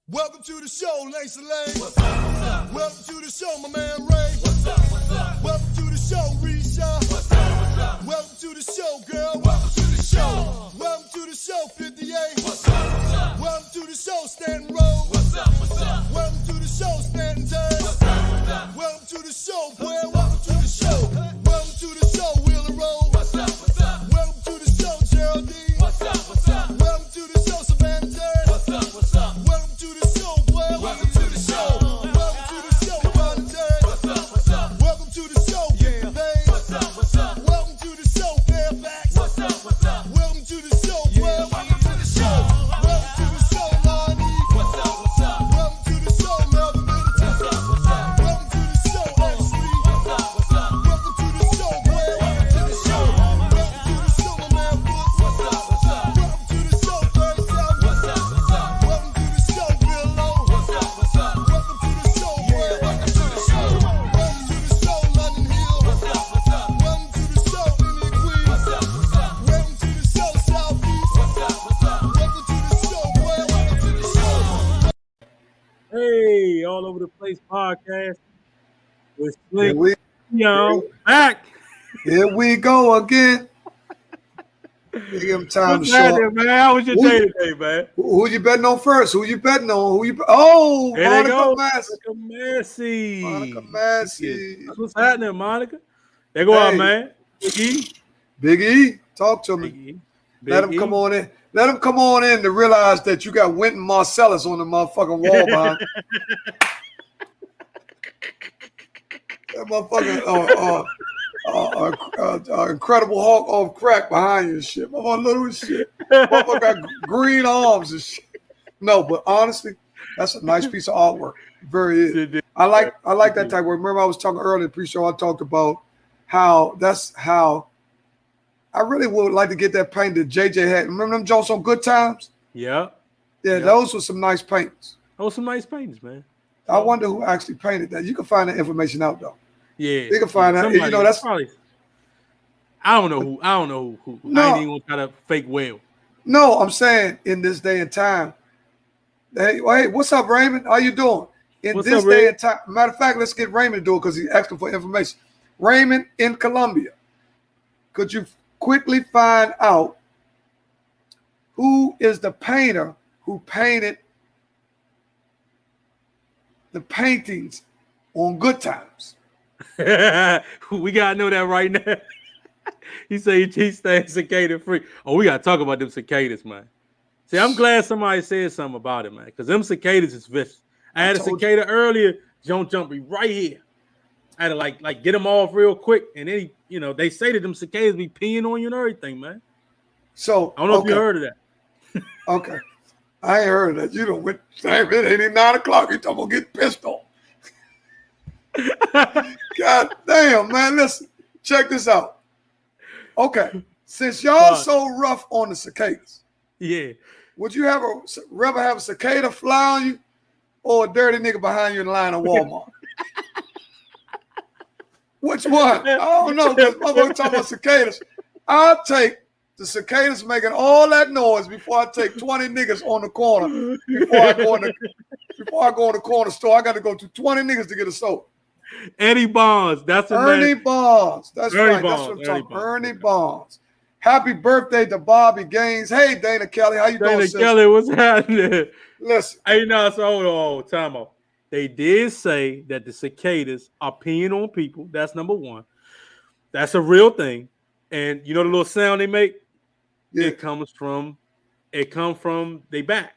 Welcome to the show, Lacey Lane. What's up, what's up? Welcome to the show, my man Ray. What's up, what's up? Welcome to the show, Risha. What's up, what's up? Welcome to the show, girl. Welcome to the show. Welcome to the show, 58. What's up, what's up? Welcome to the show, Stanton Road. What's up, what's up? Welcome to the show, Stanton Turn. What's up, what's up? Welcome to the show, boy. Welcome to the show. Welcome to the show, Wheeler Road. What's up, what's up? Welcome to the show, Geraldine. What's up, what's up? Welcome to the show, Savannah Turn. What's up, what's up? Welcome to the show, boy. Welcome to the show. Welcome to the show, Ronnie Turn. What's up, what's up? Welcome to the show, yeah, babe. What's up, what's up? Welcome to the show, Fairfax. What's up, what's up? Welcome to the show, boy. Welcome to the show. Welcome to the show, Lonnie. What's up, what's up? Welcome to the show, Melvin Middleton. What's up, what's up? Welcome to the show, Ashley. What's up, what's up? Welcome to the show, boy. Welcome to the show. Welcome to the show, my man Brooks. What's up, what's up? Welcome to the show, 37. What's up, what's up? Welcome to the show, Willow. What's up, what's up? Welcome to the show, boy. Welcome to the show. Welcome to the show, London Hill. What's up, what's up? Welcome to the show, Indian Queen. What's up, what's up? Welcome to the show, Southeast. What's up, what's up? Welcome to the show, boy. Welcome to the show. Hey, all over the place podcast with Here Slick we, Young back. here we go again. Give him time What's to show happening, up. man? How was your Who- day today, man? Who you betting on first? Who you betting on? Oh, There they go. Monica Massey. Monica Massey. Monica Massey. That's what's happening, Monica. There go our Hey. man. Big E. Big E, talk to me. Big E. Let him come on in. Let him come on in to realize that you got Wynton Marsalis on the motherfucking wall behind. That motherfucking Incredible Hulk off crack behind you and shit. Motherfucker little shit. Motherfucker got green arms and shit. No, but honestly, that's a nice piece of artwork. Very is. I like that type of work. Remember I was talking earlier pre-show, I talked about how I really would like to get that paint that JJ had. Remember them Jones on Good Times? Yeah. Yeah, Yeah. those were some nice paintings. Oh, some nice paintings, man. I wonder who actually painted that. You can find that information out though. Yeah. You can find out. Somebody- You know, that's probably. I don't know who. No. I ain't even gonna try to fake well. no. I'm saying in this day and time. Hey, what's up, Raymond? How you doing? In What's this up, day Ray? and time. Matter of fact, let's get Raymond to do it because he's asking for information. Raymond in Colombia. Could you quickly find out who is the painter who painted the paintings on Good Times? We gotta know that right now. He said he staying cicada free. Oh, we gotta talk about them cicadas, man. See, I'm glad somebody said something about it, man, because them cicadas is vicious. I had a told cicada earlier. Don't jump me right here. I had to like get them off real quick, and then they say that them cicadas be peeing on you and everything, man. So I don't know if you heard of that. Okay. I ain't heard of that. You don't went, damn, it ain't even 9 o'clock. You talking about get pissed off. God damn, man. Listen, check this out. Okay. Since y'all What? so rough on the cicadas, Yeah. would you rather have a cicada fly on you or a dirty nigga behind you in the line of Walmart? Which one? I don't know. Because motherfucker talking about cicadas. I'll take the cicadas making all that noise before I take 20 niggas on the corner. Before I go in the corner store, I got to go to 20 niggas to get a soda. Eddie Bonds. That's a Ernie man. Bonds. That's Ernie right. That's Bonds, what I'm Ernie talking Bonds. about. Ernie Bonds. Happy birthday to Bobby Gaines. Hey, Dana Kelly. How you doing, Dana sis? Kelly, what's happening? Listen. Hey, no, so hold on, time out. They did say that the cicadas are peeing on people. That's number one. That's a real thing. And you know the little sound they make? Yeah. It comes from their back.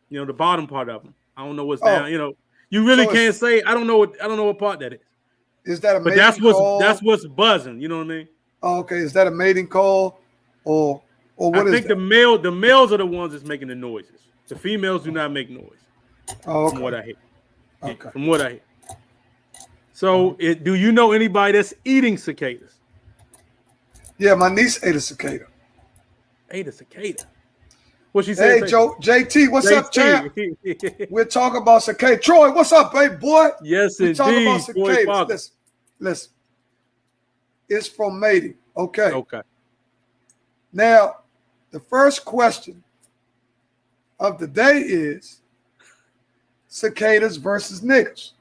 You know, the bottom part of them. I don't know what's down. You know, you really So can't say. I don't know what part that is. Is that a But mating call? that's what's buzzing. You know what I mean? Oh, okay. Is that a mating call or what I is think that? the males are the ones that's making the noises. The females do not make noise. Oh, From what okay. I hear. Okay. From what I hear. So, do you know anybody that's eating cicadas? Yeah, my niece ate a cicada. Ate a cicada. What she said? Hey, Joe, JT, what's up, champ? We're talking about cicada. Troy, what's up, baby boy? Yes, We're talking about indeed. Boy, Parker. cicadas. Listen. It's from mating. Okay. Okay. Now, the first question of the day is, cicadas versus niggas.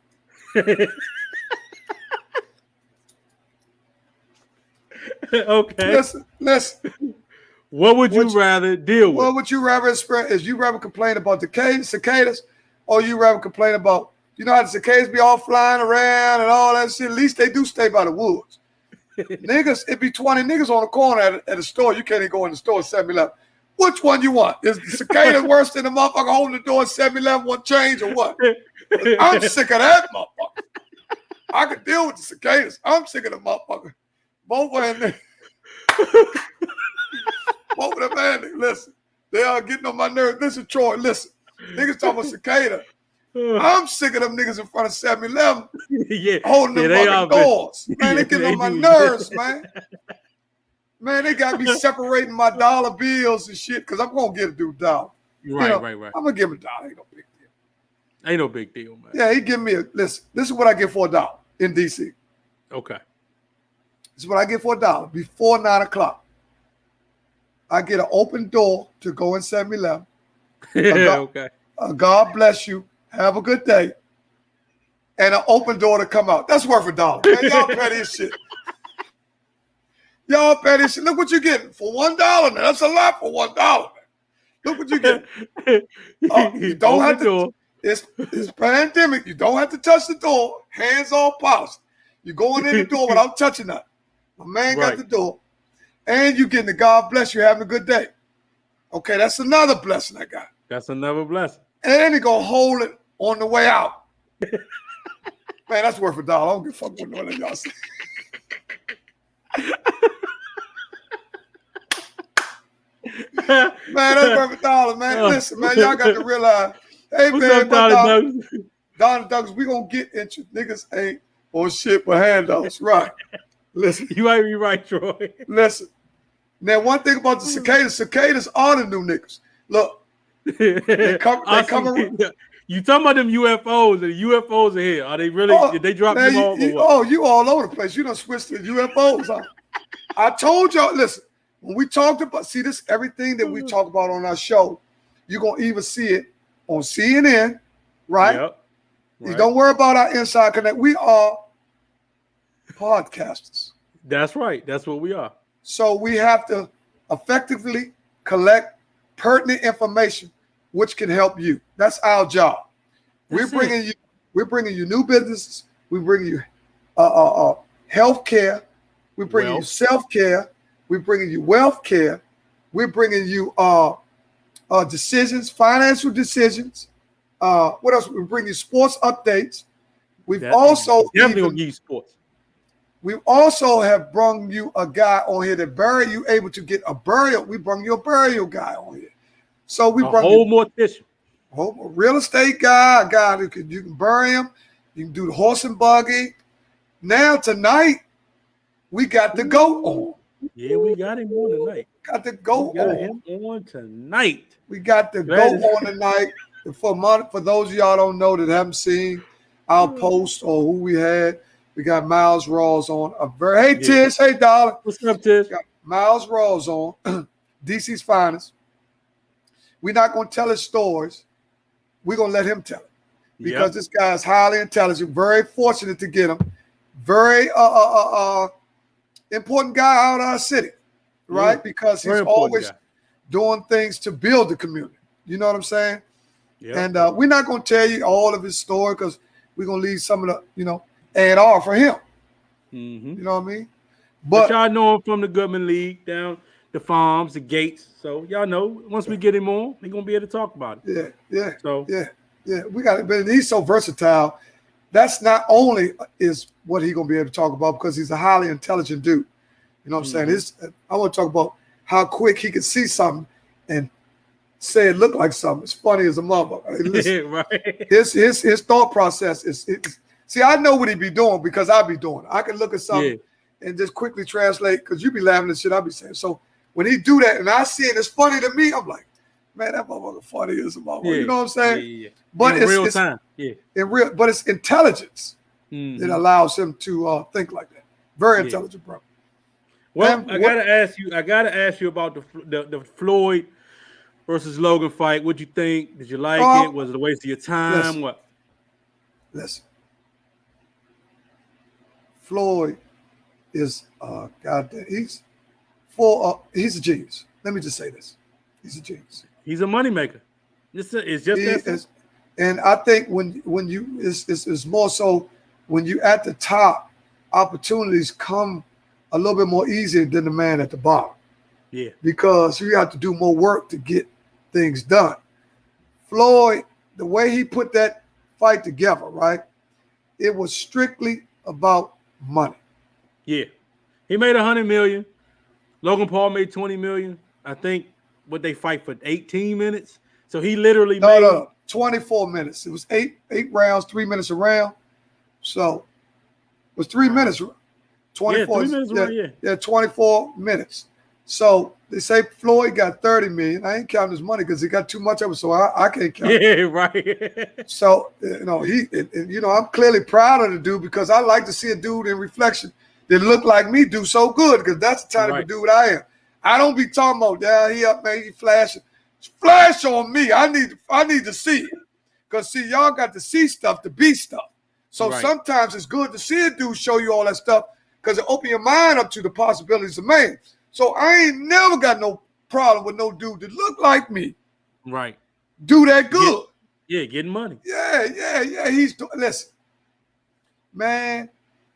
Okay. Listen. What would you rather deal with? What would you rather experience? Is you rather complain about the cicadas, or you rather complain about, you know how the cicadas be all flying around and all that shit? At least they do stay by the woods. Niggas, it be 20 niggas on the corner at a store. You can't even go in the store at 7-Eleven. Which one you want? Is the cicada worse than the motherfucker holding the door at 7-Eleven want change or what? I'm sick of that motherfucker. I could deal with the cicadas. I'm sick of the motherfucker. Both of them. Both of them, man, listen. They are getting on my nerves. Listen, Troy, listen. Niggas talking about cicada. I'm sick of them niggas in front of 7-Eleven holding them fucking doors. Man, they getting on my nerves, man. Man, they got me separating my dollar bills and shit because I'm going to get a dude $1. Right. I'm going to give him $1. Ain't no big deal. Ain't no big deal, man. Yeah, he give me listen, this is what I get for $1 in D.C. Okay. This is what I get for $1 before 9 o'clock. I get an open door to go in 7-Eleven. Okay. God bless you. Have a good day. And an open door to come out. That's worth $1. Man, y'all petty as shit. Y'all petty as shit. Look what you're getting for $1 now. That's a lot for $1, man. Look what you get. You don't have to. It's pandemic. You don't have to touch the door. Hands all polished. You're going in the door without touching that. My man got the door. And you getting the God bless you, having a good day. Okay, that's another blessing I got. That's another blessing. And he gonna hold it on the way out. Man, that's worth $1. I don't give a fuck what none of y'all say. Man, that's worth $1, man. Listen, man, y'all got to realize, hey, what's man, up, Donnie Douglas, we gonna get into niggas ain't on shit for handouts, right? Listen, you might be right, Troy. Listen. Now, one thing about the cicadas are the new niggas. Look, they come around. You talking about them UFOs? The UFOs are here. Are they really? Did they drop them off? You all over the place. You done switched to UFOs. Huh? I told y'all. Listen, when we talked about everything that we talk about on our show, you're gonna even see it on CNN, right? Yep. Right. You don't worry about our inside connect. We are podcasters. That's right. That's what we are. So we have to effectively collect pertinent information, which can help you. That's our job. We're bringing you new businesses. We're bringing you health care. We're bringing you self-care. We're bringing you wealth care. We're bringing you financial decisions. What else? We're bringing you sports updates. Definitely gonna give you sports. We also have brung you a guy on here that bury you able to get a burial. We brung you a burial guy on here. So we brought whole mortician. A real estate guy, a guy who you can bury him. You can do the horse and buggy. Now tonight, we got the goat on. Yeah, we got him on tonight. Got the goat on tonight. We got the goat on tonight. For those of y'all don't know that haven't seen our post or who we had, we got Miles Rawls on. Hey, Tish. Hey, darling. What's up, Tish? Got Miles Rawls on. DC's finest. We're not going to tell his stories. We're going to let him tell it. Because this guy is highly intelligent. Very fortunate to get him. Very important guy out of our city. Right? Because he's always doing things to build the community. You know what I'm saying? Yeah. And we're not going to tell you all of his story because we're going to leave some of the, A&R for him. Mm-hmm. You know what I mean? But y'all know him from the Goodman League, down the farms, the gates. So y'all know once we get him on, we're going to be able to talk about it. Yeah. So yeah. We got it. But he's so versatile. That's not only is what he's going to be able to talk about because he's a highly intelligent dude. You know what I'm saying? I want to talk about how quick he can see something and say it look like something. It's funny as a motherfucker. Right. His thought process is see, I know what he be doing because I be doing it. I can look at something and just quickly translate because you be laughing at shit I be saying. So when he do that and I see it, it's funny to me. I'm like, man, that motherfucker funny as a motherfucker. You know what I'm saying? Yeah. But in real time. But it's intelligence that allows him to think like that. Very intelligent, bro. Well, I gotta ask you about the Floyd versus Logan fight. What'd you think? Did you like it? Was it a waste of your time? Listen, What? Listen. Floyd is goddamn. He's a genius. Let me just say this: he's a genius. He's a moneymaker. It's just that. And I think when you it's more so when you at the top, opportunities come a little bit more easier than the man at the bottom. Yeah. Because you have to do more work to get things done. Floyd, the way he put that fight together, right? It was strictly about money. Yeah. He made $100 million. Logan Paul made $20 million. I think what they fight for 18 minutes. So he literally made 24 minutes. It was eight rounds, 3 minutes a round. So it was 3 minutes. 24 minutes. Yeah, 24 minutes. So they say Floyd got 30 million. I ain't counting his money because he got too much of it, so I can't count. Yeah, right. So I'm clearly proud of the dude because I like to see a dude in reflection that look like me do so good because that's the type of dude I am. I don't be talking about down here, man. He flashing. Flash on me. I need to see it. Because see, y'all got to see stuff to be stuff. So sometimes it's good to see a dude show you all that stuff because it open your mind up to the possibilities of man. So I ain't never got no problem with no dude that look like me. Right. Do that good. Yeah, getting money. Yeah. Listen, man,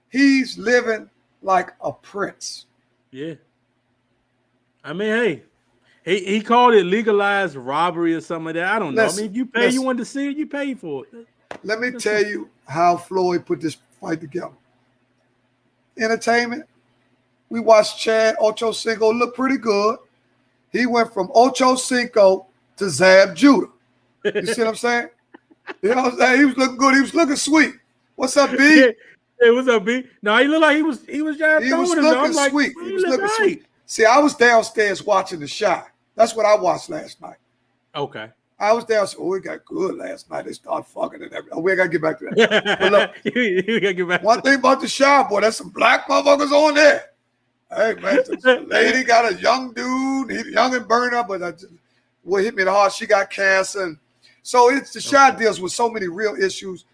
he's living like a prince. Yeah. I mean, hey. He called it legalized robbery or something like that. I don't know. I mean, if you pay, you want to see it, you pay for it. Let me tell you how Floyd put this fight together. Entertainment. We watched Chad Ochocinco look pretty good. He went from Ochocinco to Zab Judah. You see what I'm saying? You know what I'm saying? He was looking good. He was looking sweet. What's up, B? Hey, what's up, B? No, he looked like he was He was looking sweet. He was looking sweet. See, I was downstairs watching The Chi. That's what I watched last night. Okay. I was downstairs. Oh, it got good last night. They started fucking and everything. We got to get back to that. But look, you gotta get back. One thing about The Chi, boy, there's some black motherfuckers on there. Hey, man, the lady got a young dude. He's young and burned up, but what hit me the heart, she got cancer. And so it's The Chi deals with so many real issues.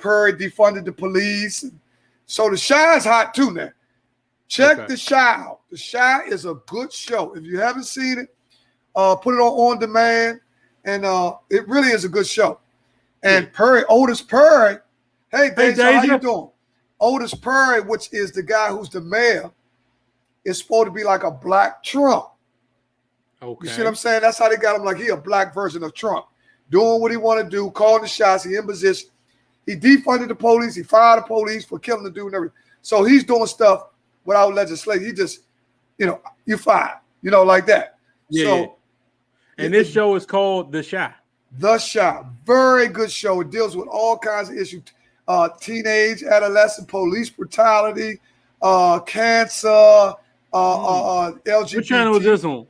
Perry defunded the police. So The Chi is hot too now. Check The Chi out. The Chi is a good show. If you haven't seen it, put it on demand. And it really is a good show. And Perry, Otis Perry, hey, Deja, how you doing? Otis Perry, which is the guy who's the mayor, is supposed to be like a black Trump. Okay. You see what I'm saying? That's how they got him, like he a black version of Trump. Doing what he want to do, calling the shots, he in position. He defunded the police, he fired the police for killing the dude and everything. So he's doing stuff without legislation. He just, you fired, like that. Yeah. So, and this show is called The Chi. The Chi. Very good show. It deals with all kinds of issues. Teenage, adolescent, police brutality, cancer, LGBT. What channel is this on?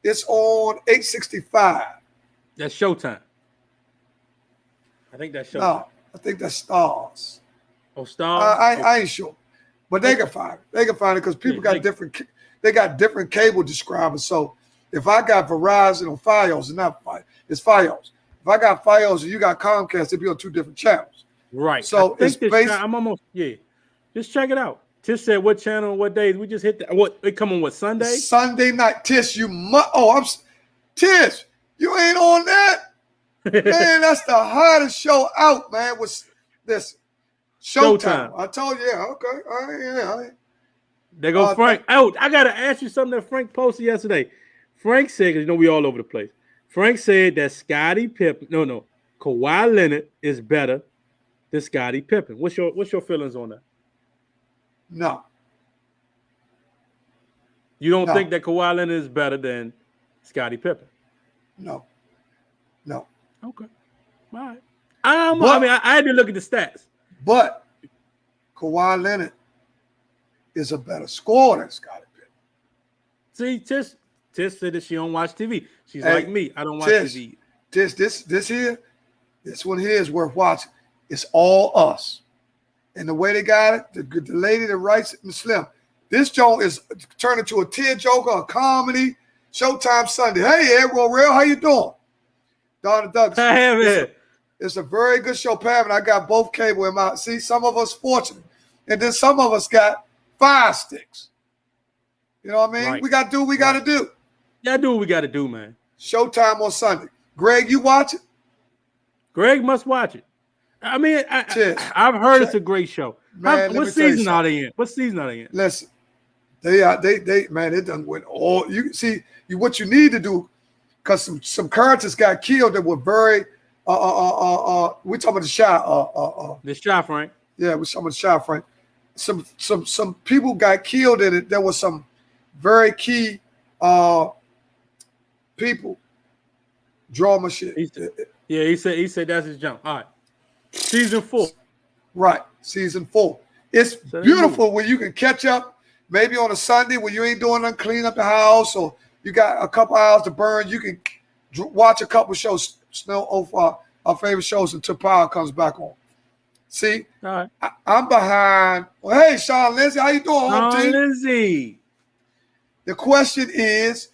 It's on 865. That's Showtime. I think that's Showtime. No, I think that's Stars. Oh, Stars? I ain't sure. But they can find it. They can find it because people got different. They got different cable describers. So if I got Verizon or Fios, it's not Fios. It's Fios. If I got Fios and you got Comcast, it'd be on two different channels. Right. So it's based. I'm almost Just check it out. Tish said what channel, what days. We just hit that. What it come on? What Sunday? Sunday night. Tish, Tish, you ain't on that. Man, that's the hottest show out, man. Was this Showtime? I told you, okay. All right. There goes Frank. I gotta ask you something that Frank posted yesterday. Frank said, because we all over the place. Frank said that Scottie Pippen, Kawhi Leonard is better than Scottie Pippen. What's your feelings on that? No. You don't think that Kawhi Leonard is better than Scottie Pippen? No. Okay. All right. I had to look at the stats. But Kawhi Leonard is a better scorer than Scottie Pippen. See, Tish said that she don't watch TV. She's like me. I don't watch TV. This one here is worth watching. It's all us. And the way they got it, the lady that writes it, Ms. Slim, this joke is turned into a tear joker, a comedy. Showtime Sunday. Hey, Ed Royale, how you doing? Donna Douglas. Damn it. It's a very good show, Pam, and I got both cable in my. See, some of us fortunate, and then some of us got 5 sticks. You know what I mean? Right. We got to do what we got to do. Yeah, do what we got to do, man. Showtime on Sunday. Greg, you watch it? Greg must watch it. I mean, I've heard it's a great show. Man, what season are they in? What season are they in? Listen, they man, it done went all. You see, what you need to do, because some characters got killed that were very. We talking about the shot. The shot, Frank. Yeah, we talking about the shot, Frank. Some people got killed in it. There was some very key people. Drama shit. He said that's his jump. All right. Season 4. Right. Season 4. It's beautiful when you can catch up maybe on a Sunday when you ain't doing nothing, clean up the house, or you got a couple hours to burn. You can watch a couple shows, our favorite shows until power comes back on. See? All right. I'm behind. Well, hey, Sean Lindsay, how you doing, home team? Lindsay. The question is,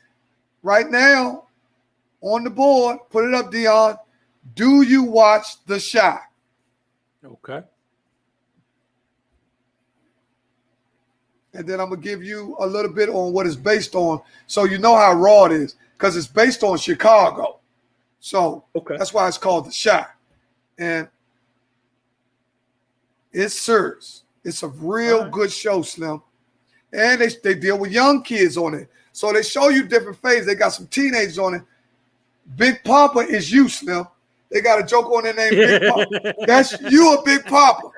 right now, on the board, put it up, Dion. Do you watch The Chi? Okay. And then I'm going to give you a little bit on what it's based on so you know how raw it is, because it's based on Chicago. So That's why it's called The Chi. And it's serious. It's a real good show, Slim. And they deal with young kids on it. So they show you different phases. They got some teenagers on it. Big Papa is you, Slim. They got a joke on their name, Big Papa. That's you, a Big Papa.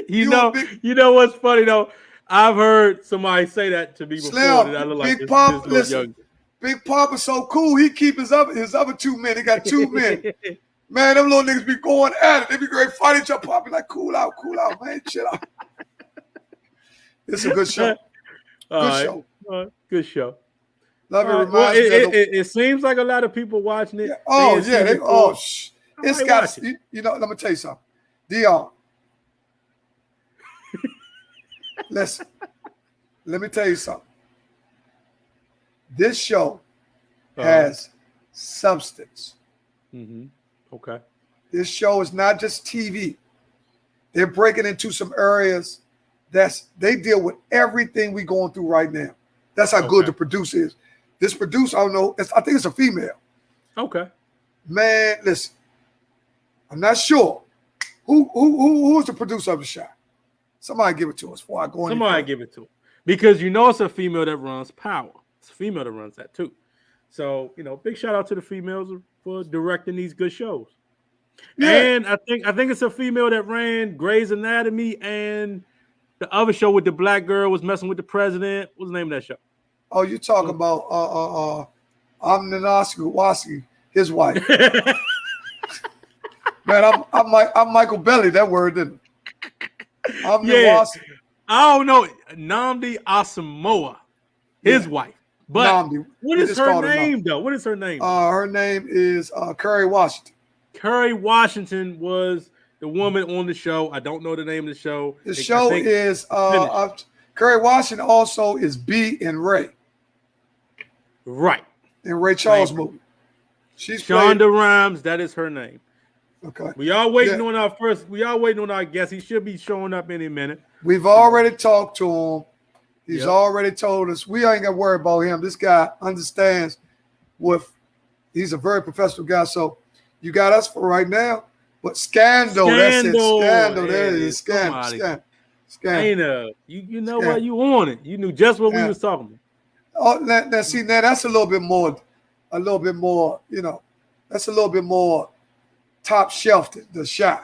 You know what's funny though? I've heard somebody say that to me before. Slim, that I look Big like Papa, this listen, Big Papa's so cool. He keep his other 2 men. He got 2 men. Man, them little niggas be going at it. They be great fight each other. Papa like, cool out, man, chill out. It's a good show. Show. Good show. Love it. Well, it seems like a lot of people watching it. Yeah. Oh, yeah. It's got, let me tell you something. Dion. Listen, let me tell you something. This show has substance. Mm-hmm. Okay. This show is not just TV. They're breaking into some areas they deal with everything we going through right now. That's how good the producer is. This producer, I don't know, I think it's a female. Okay. Man, listen, I'm not sure. Who's the producer of The Chi? Somebody give it to us before I go in. Somebody give it to her. Because it's a female that runs Power. It's a female that runs that too. So, big shout out to the females for directing these good shows. Yeah. And I think it's a female that ran Grey's Anatomy, and the other show with the black girl was messing with the president. What's the name of that show? Oh, you talking about Amninoski Waski, his wife. Man, I'm Michael Belly. That word didn't. I don't know. Nnamdi Asamoah, his wife. But Nnamdi. What is her name, though? What is her name? Her name is Kerry Washington. Kerry Washington was the woman on the show. I don't know the name of the show. The show is Kerry Washington also is B in Ray. Right. In Ray Charles movie. She's Shonda Rhimes, that is her name. Okay. We are waiting on our guest. He should be showing up any minute. We've already talked to him. He's already told us we ain't got to worry about him. This guy understands he's a very professional guy. So you got us for right now. But Scandal. That's it. Scandal. There it is. Scandal. You know what? You on it. You knew just what we was talking about. Oh, now that's a little bit more, that's a little bit more top shelf than The Chi.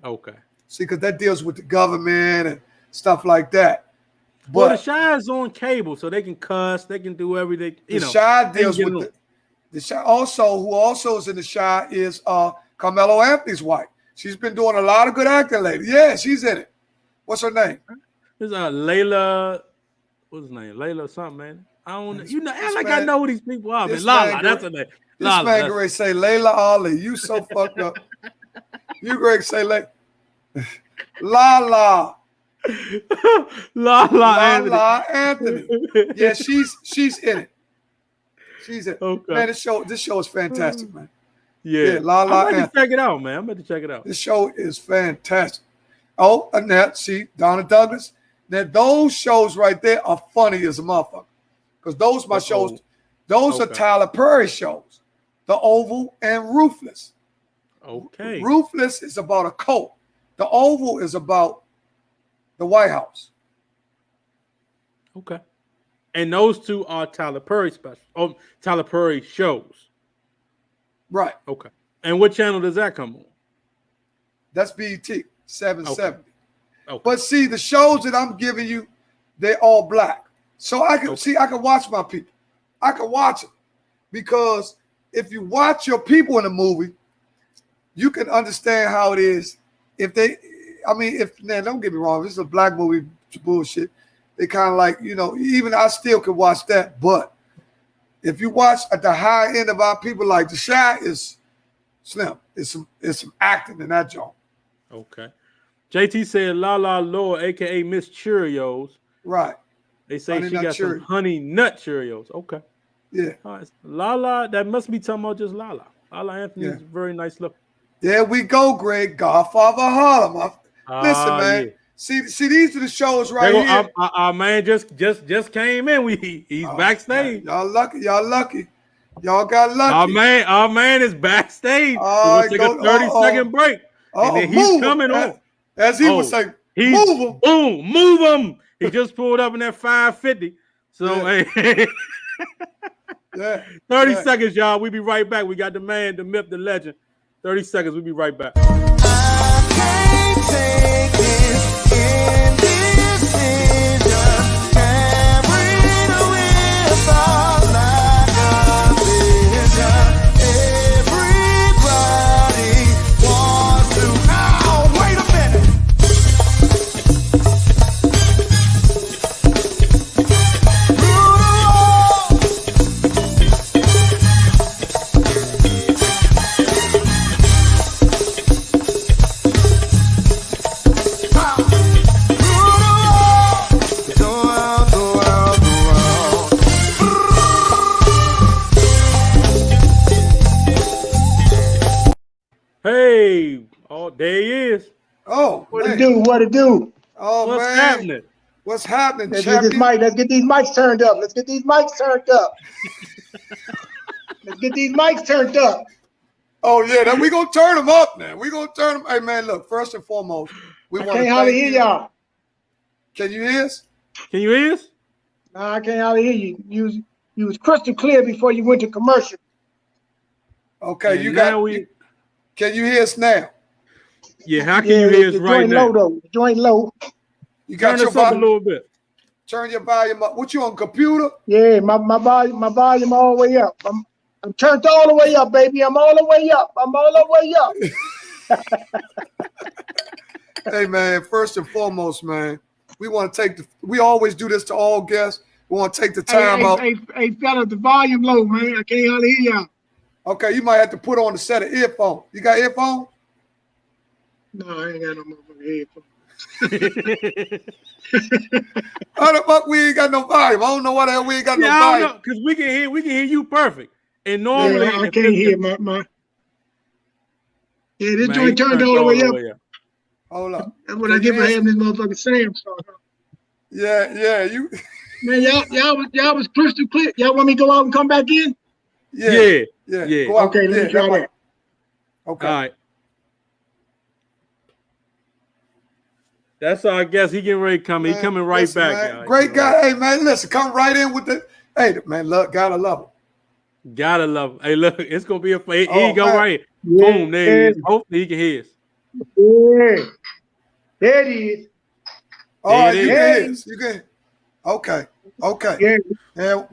Okay. See, because that deals with the government and stuff like that. But The Chi is on cable, so they can cuss, they can do everything. The Chi deals with the Chi. Also, who also is in The Chi is Carmelo Anthony's wife. She's been doing a lot of good acting lately. Yeah, she's in it. What's her name? It's Layla. What's his name? Layla something, man. I don't know. I know who these people are, man. Lala, that's her name. This man Greg say Layla Ali. You so fucked up. You Greg say Lala. Lala Anthony. Yeah, she's in it. She's a Okay. man. This show is fantastic, man. Yeah. Lala I'm about Anthony. to check it out, man. I'm about to check it out. This show is fantastic. Oh, and that, see, Donna Douglas. Now, those shows right there are funny as a motherfucker. Because those are my shows. Those are Tyler Perry shows. The Oval and Ruthless. Okay. Ruthless is about a cult. The Oval is about the White House. Okay. And those two are Tyler Perry specials. Oh, Tyler Perry shows. Right. Okay. And what channel does that come on? That's BET 770. Okay. But see, the shows that I'm giving you, they're all black. So I can see, I can watch my people. I can watch them. Because if you watch your people in a movie, you can understand how it is. If don't get me wrong, if this is a black movie, it's bullshit. They kind of like, even I still can watch that. But if you watch at the high end of our people, like The Chi is slim. It's some acting in that joint. Okay. JT said Lala Lord, aka Miss Cheerios. Right. They say Honey she Nut got some honey nut Cheerios. Okay. Yeah. All right. Lala, that must be talking about just Lala. Lala Anthony is very nice look. There we go, Greg. Godfather Harlem. Listen, man. Yeah. See, these are the shows right here. Our man just came in. He's backstage. Man, y'all lucky. Y'all got lucky. Our man is backstage. We'll take a 30-second break. And then he's coming on. As he was saying, move him. Boom, move him. He just pulled up in that 550. So, hey. 30 seconds, y'all. We'll be right back. We got the man, the myth, the legend. 30 seconds. We'll be right back. I can't take this indecision, carried away by like a vision. Everybody wants to. Oh, wait a minute. Hey, there he is. Oh, what it do? What it do? Oh, What's man. happening? What's happening, Let's get these mics turned up. Let's get these mics turned up. Let's get these mics turned up. Oh, yeah. Then we going to turn them up now. We going to turn them. Hey, man, look, first and foremost, we want to can't hardly hear y'all. Can you hear us? Can you hear us? No, I can't hardly hear you. You was crystal clear before you went to commercial. Okay, and can you hear us now? Yeah, how can you hear us right now? Low, though. Joint low. You got Turn us up a little bit. Turn your volume up. What, you on computer? Yeah, my volume all the way up. I'm turned all the way up, baby. I'm all the way up. Hey, man, first and foremost, man, we always do this to all guests. We want to take the time out. Hey, fella, the volume low, man. I can't hardly hear y'all. Okay, you might have to put on a set of earphones. You got earphones? No, I ain't got no motherfucking headphones. How the fuck we ain't got no volume? I don't know why the hell we ain't got no volume. Because we can hear you perfect. And normally I can't hear my. Yeah, this joint turned all the way up. Hold up. That's what I get for having this motherfucking Samsung. Yeah, you. Man, y'all was crystal clear. Y'all want me to go out and come back in? Yeah. Go out. Okay, let me try that. Okay. All right. That's our guest. He getting ready to come. He coming right back. Man, great guy. Hey, man, listen, come right in with the. Hey, man, gotta love him. Gotta love him. Hey, look, it's gonna be a. Here you go, man. right here. Yeah. Boom, there he is. Hopefully he can hear us. Yeah. There it is. All right, it you is. can hear us. You can. Okay. Yeah. And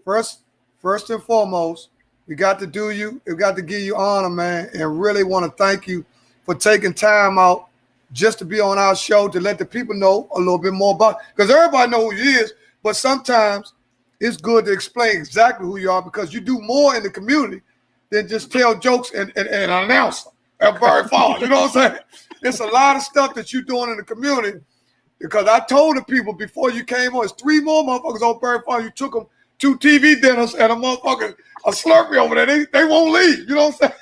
first and foremost, we got to do you. We got to give you honor, man, and really want to thank you for taking time out just to be on our show to let the people know a little bit more about. Because everybody know who he is, but sometimes it's good to explain exactly who you are because you do more in the community than just tell jokes and announce them at Berry Falls. You know what I'm saying? It's a lot of stuff that you're doing in the community. Because I told the people before you came on, it's 3 more motherfuckers on Berry Farm. You took them 2 TV dinners and a motherfucker, a Slurpee over there. They won't leave. You know what I'm saying?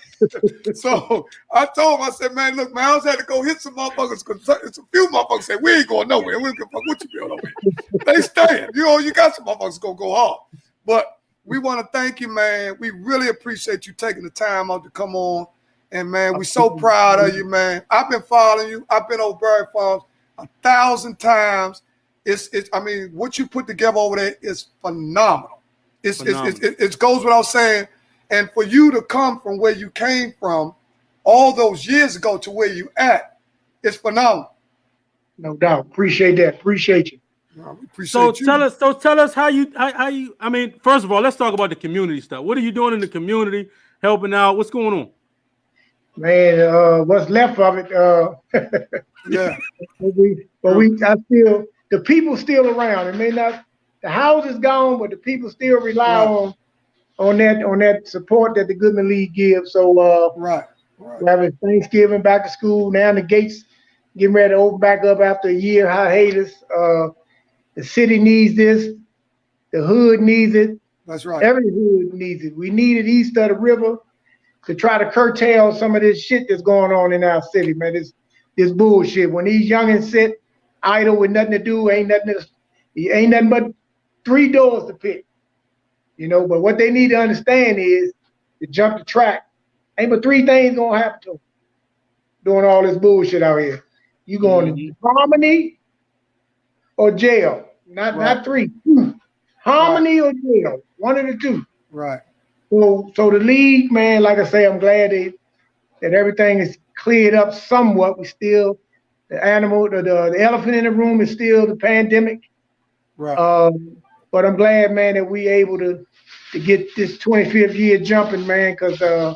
So I told him, I said, man, look, man, I just had to go hit some motherfuckers because a few motherfuckers said, we ain't going nowhere. We don't give a fuck what you build over here. They staying. You know, you got some motherfuckers going to go hard. But we want to thank you, man. We really appreciate you taking the time out to come on. And, man, we're so proud of you, man. I've been following you. I've been over Berry Farms 1,000 times. I mean, what you put together over there is phenomenal. It goes without saying. And for you to come from where you came from all those years ago to where you at, it's phenomenal. No doubt. Appreciate that. Appreciate you. We appreciate you. Tell us how you. I mean, first of all, let's talk about the community stuff. What are you doing in the community, helping out? What's going on? Man, what's left of it? Yeah. The people still around. It may not. The house is gone, but the people still rely on that support that the Goodman League gives. So we're having Thanksgiving, back to school. Now the gates getting ready to open back up after a year hiatus. The city needs this. The hood needs it. That's right. Every hood needs it. We need it east of the river to try to curtail some of this shit that's going on in our city, man. This bullshit. When these youngins sit idle with nothing to do, ain't nothing but 3 doors to pick. You know, but what they need to understand is to jump the track. Ain't but 3 things gonna happen to them doing all this bullshit out here. You going to Harmony or jail? Not 3. Harmony or jail. One of the 2. Right. So the league, man, like I say, I'm glad that everything is cleared up somewhat. We still the elephant in the room is still the pandemic. Right. But I'm glad, man, that we able to get this 25th year jumping, man, because the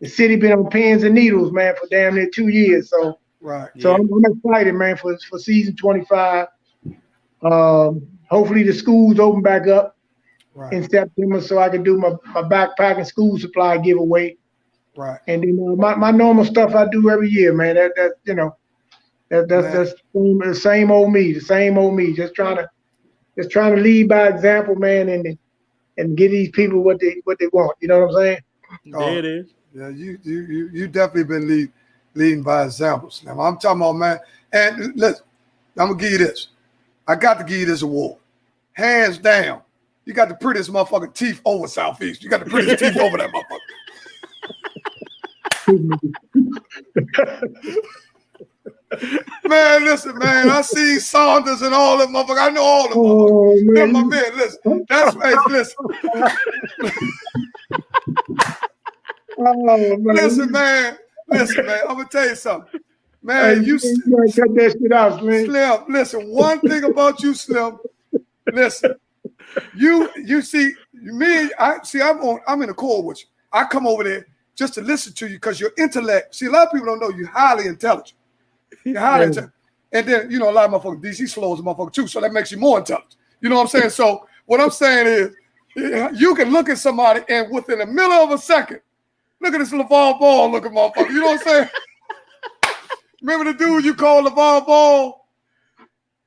city been on pins and needles, man, for damn near 2 years. So, I'm excited, man, for season 25. Hopefully the schools open back up in September, so I can do my backpack and school supply giveaway. Right. And then my normal stuff I do every year, man. That's the same old me. Just trying to lead by example, man, and give these people what they want. You know what I'm saying? There it is. Yeah, you definitely been leading by examples. Now I'm talking about, man. And listen, I'm gonna give you this. I got to give you this award, hands down. You got the prettiest motherfucking teeth over Southeast. You got the prettiest teeth over that motherfucker. Man, listen, man. I see Saunders and all them motherfuckers. I know all them motherfuckers. Man. My man, listen. That's right. Listen. Listen, man. I'm gonna tell you something. Man, you cut that shit out, Slim. Slim, listen. One thing about you, Slim. Listen. You see me. I'm in accord with you. I come over there just to listen to you because your intellect. See, a lot of people don't know you're highly intelligent. You're highly intelligent. And then, a lot of motherfuckers, DC slow as a motherfucker too, so that makes you more intelligent. You know what I'm saying? So what I'm saying is, you can look at somebody and within the middle of a second, look at this LeVar Ball looking motherfucker. You know what I'm saying? Remember the dude you called LeVar Ball?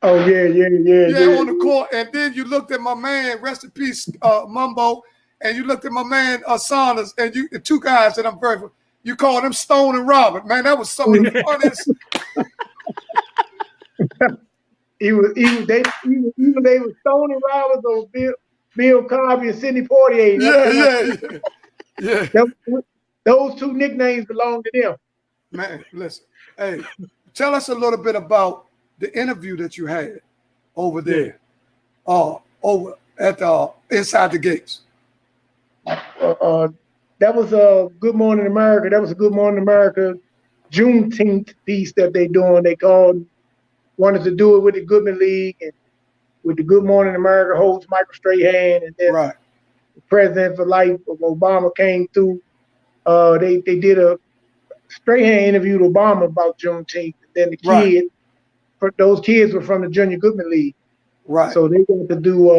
Oh, yeah. Yeah, on the court. And then you looked at my man, rest in peace, Mumbo, and you looked at my man, Saunders, and the 2 guys that I'm very, you called them Stone and Robert. Man, that was some of the funniest. They were Stone and Robert, those Bill Cosby and Sidney Poitier. Yeah. Those 2 nicknames belong to them. Man, listen. Hey, tell us a little bit about the interview that you had over there, over at Inside the Gates. That was a Good Morning America. That was a Good Morning America Juneteenth piece that they doing. They wanted to do it with the Goodman League and with the Good Morning America holds Michael Strahan, and then the President for Life of Obama came through. They did a Strahan interviewed Obama about Juneteenth, and then the kids, those kids were from the Junior Goodman League, so they got to do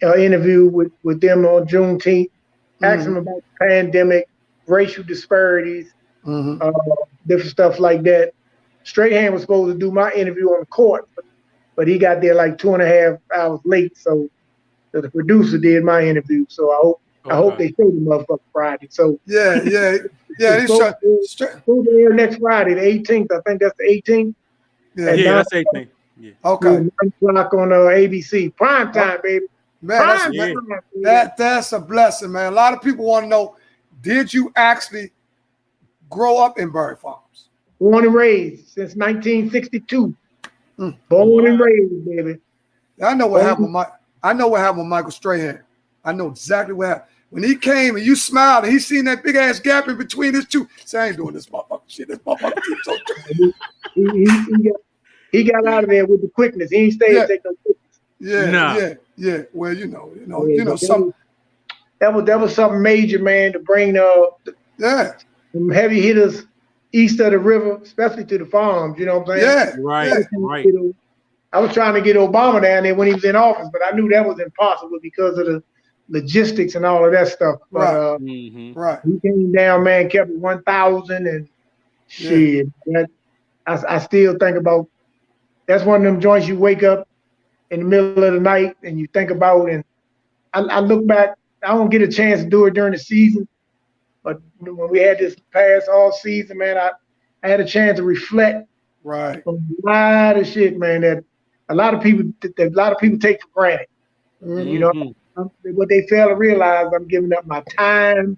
an interview with them on Juneteenth, ask them about the pandemic, racial disparities, different stuff like that. Strahan was supposed to do my interview on the court, but he got there like 2.5 hours late, so The producer did my interview, so I hope they show the motherfucker Friday. So Yeah. it's supposed to air next Friday, the 18th. I think that's the 18th. Yeah, that's 18. Yeah. Okay. 9 o'clock on ABC. Prime time, baby. Man, Prime yeah. time. that's a blessing, man. A lot of people want to know, did you actually grow up in Berry Farms? Born and raised since 1962. Mm. Born and raised, baby. I know what happened with Michael Strahan. I know exactly what happened. When he came and you smiled and he seen that big ass gap in between his two. Say, I ain't doing this motherfucker shit. This motherfucker keeps so he got out of there with the quickness. He ain't stayed to take no quickness. Yeah. Well, you know, that was something major, man, to bring some heavy hitters east of the river, especially to the farms. You know what I'm saying? Yeah. Right. I was trying to get Obama down there when he was in office, but I knew that was impossible because of the logistics and all of that stuff. But Right. he came down, man, kept it 1,000 and shit. I still think about. That's one of them joints you wake up in the middle of the night and you think about. And I look back. I don't get a chance to do it during the season, but when we had this past all season, man, I had a chance to reflect Right. on a lot of shit, man, that a lot of people take for granted. You know, what they fail to realize, I'm giving up my time,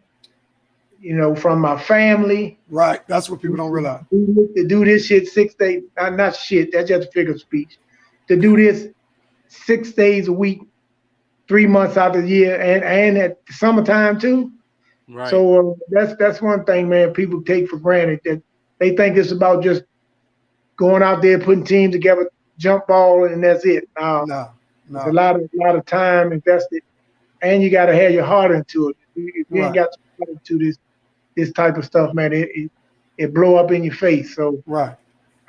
you know, from my family. Right. That's what people don't realize. To do this shit 6 days, not shit, that's just a figure of speech. To do this 6 days a week, 3 months out of the year, and at the summertime too. Right. So that's one thing, man, people take for granted, that they think it's about just going out there, putting teams together, jump ball, and that's it. No. There's a lot of time invested, and you got to have your heart into it. If you ain't got your heart into this type of stuff, man, it blow up in your face. So Right.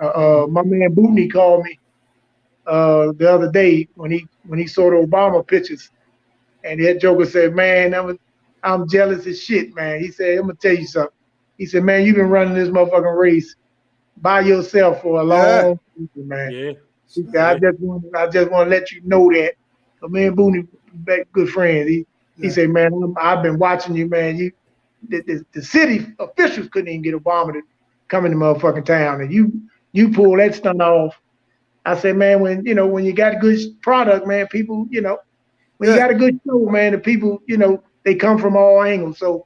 My man Bootney called me the other day when he saw the Obama pictures, and that joker said, "Man, I'm jealous as shit, man." He said, "I'm gonna tell you something." He said, "Man, you've been running this motherfucking race by yourself for a long time, man." Yeah. He said, I just want to let you know that. So me and Booney, good friends. He said, "Man, I've been watching you, man. The city officials couldn't even get Obama to come in the motherfucking town, and you pull that stunt off." I said, "Man, when you got a good product, man, people, when you got a good show, man, the people, they come from all angles." So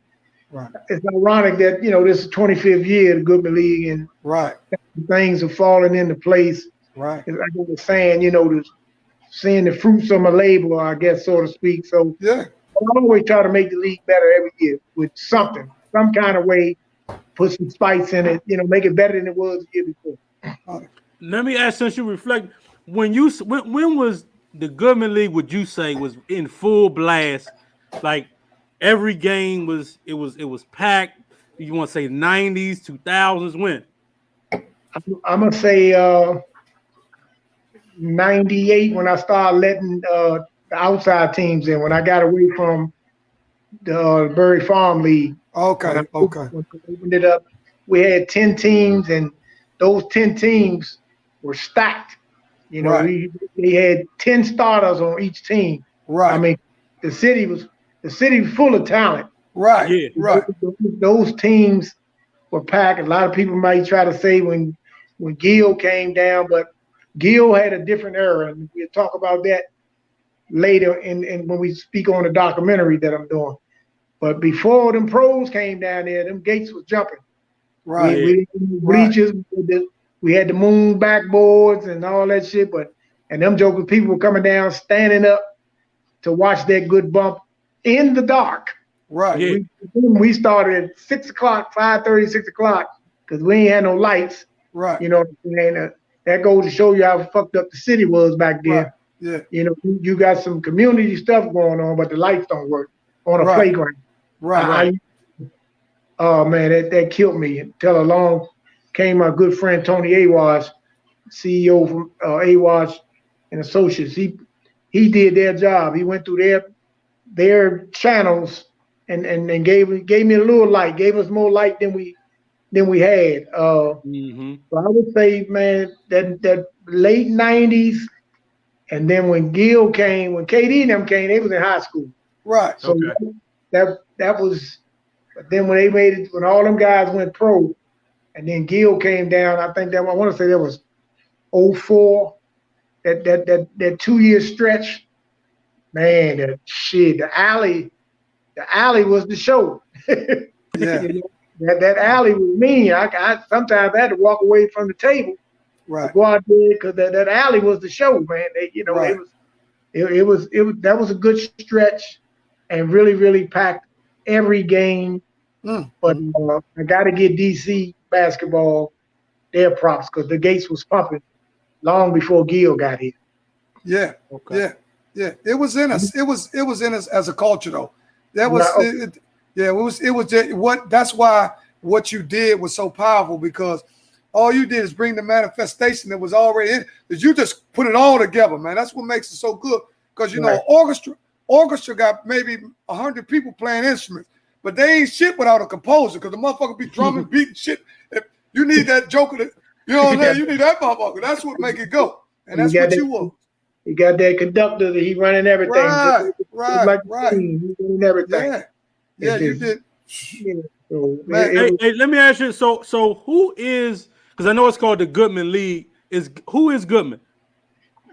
it's ironic that this is the 25th year of the Goodman League, and things are falling into place. Right. Like I was saying, seeing the fruits of my labor, I guess, so to speak. So I always try to make the league better every year with some kind of way, put some spice in it, make it better than it was the year before. Let me ask, since you reflect, when was the Goodman League, would you say, was in full blast? Like every game was packed. You want to say 90s, 2000s? When? I'm gonna say 98, when I started letting the outside teams in, when I got away from the Berry Farm League. Okay. When I opened it up, we had 10 teams, and those 10 teams were stacked. We had 10 starters on each team. Right. I mean, the city was full of talent. Right. Yeah. Right. Those teams were packed. A lot of people might try to say when Gil came down, but Gil had a different era, and we'll talk about that later in when we speak on the documentary that I'm doing. But before them pros came down there, them gates was jumping. Right. We bleachers. We had the moon backboards and all that shit, and them jokers, people were coming down, standing up to watch that good bump in the dark. Right. Yeah. We started at 6 o'clock, 5:30, 6 o'clock, because we ain't had no lights. Right. You know what I'm saying? That goes to show you how fucked up the city was back then. Right. Yeah. You got some community stuff going on, but the lights don't work on a playground. Right. Oh man, that killed me. Until along came my good friend Tony Awash, CEO from Awash and Associates. He did their job. He went through their channels and gave me a little light, gave us more light than we had. So I would say, man, that late 90s And then when Gil came, when KD and them came, they was in high school. Right. So that was. But then when they made it, when all them guys went pro, and then Gil came down, I think that I want to say that was 04. That 2-year stretch, man, the alley was the show. Yeah. that alley was mean. I sometimes had to walk away from the table Right. to go out there because that alley was the show, man. Right. It was that was a good stretch, and really, really packed every game. But I got to give DC basketball their props because the gates was pumping long before Gil got here. Yeah. Okay. Yeah. It was in us. It was in us as a culture, though. That was it was just what. That's why what you did was so powerful, because all you did is bring the manifestation that was already in. That you just put it all together, man. That's what makes it so good. Because you know, orchestra got maybe 100 people playing instruments, but they ain't shit without a composer. Because the motherfucker be drumming, beating shit. If you need that joker, you know what I'm saying? You need that motherfucker. That's what make it go, and that's what you want. He got that conductor that he running everything. Right. He running everything. Yeah, you did. So hey, let me ask you. So who is? Because I know it's called the Goodman League. Who is Goodman?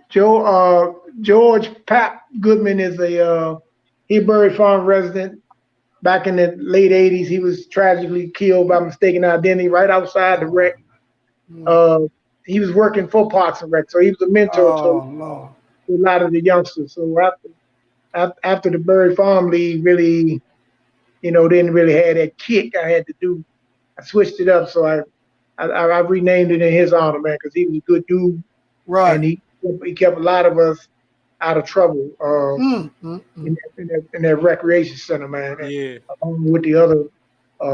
George Pap Goodman is a Heberry Farm resident. Back in the late 80s, he was tragically killed by mistaken identity right outside the wreck. He was working for Parks and Rec, so he was a mentor to a lot of the youngsters. So after the Berry Farm League really, didn't really have that kick I had to do, I switched it up. So I renamed it in his honor, man, because he was a good dude. Right. And he kept a lot of us out of trouble in that recreation center, man. Yeah. Along with the other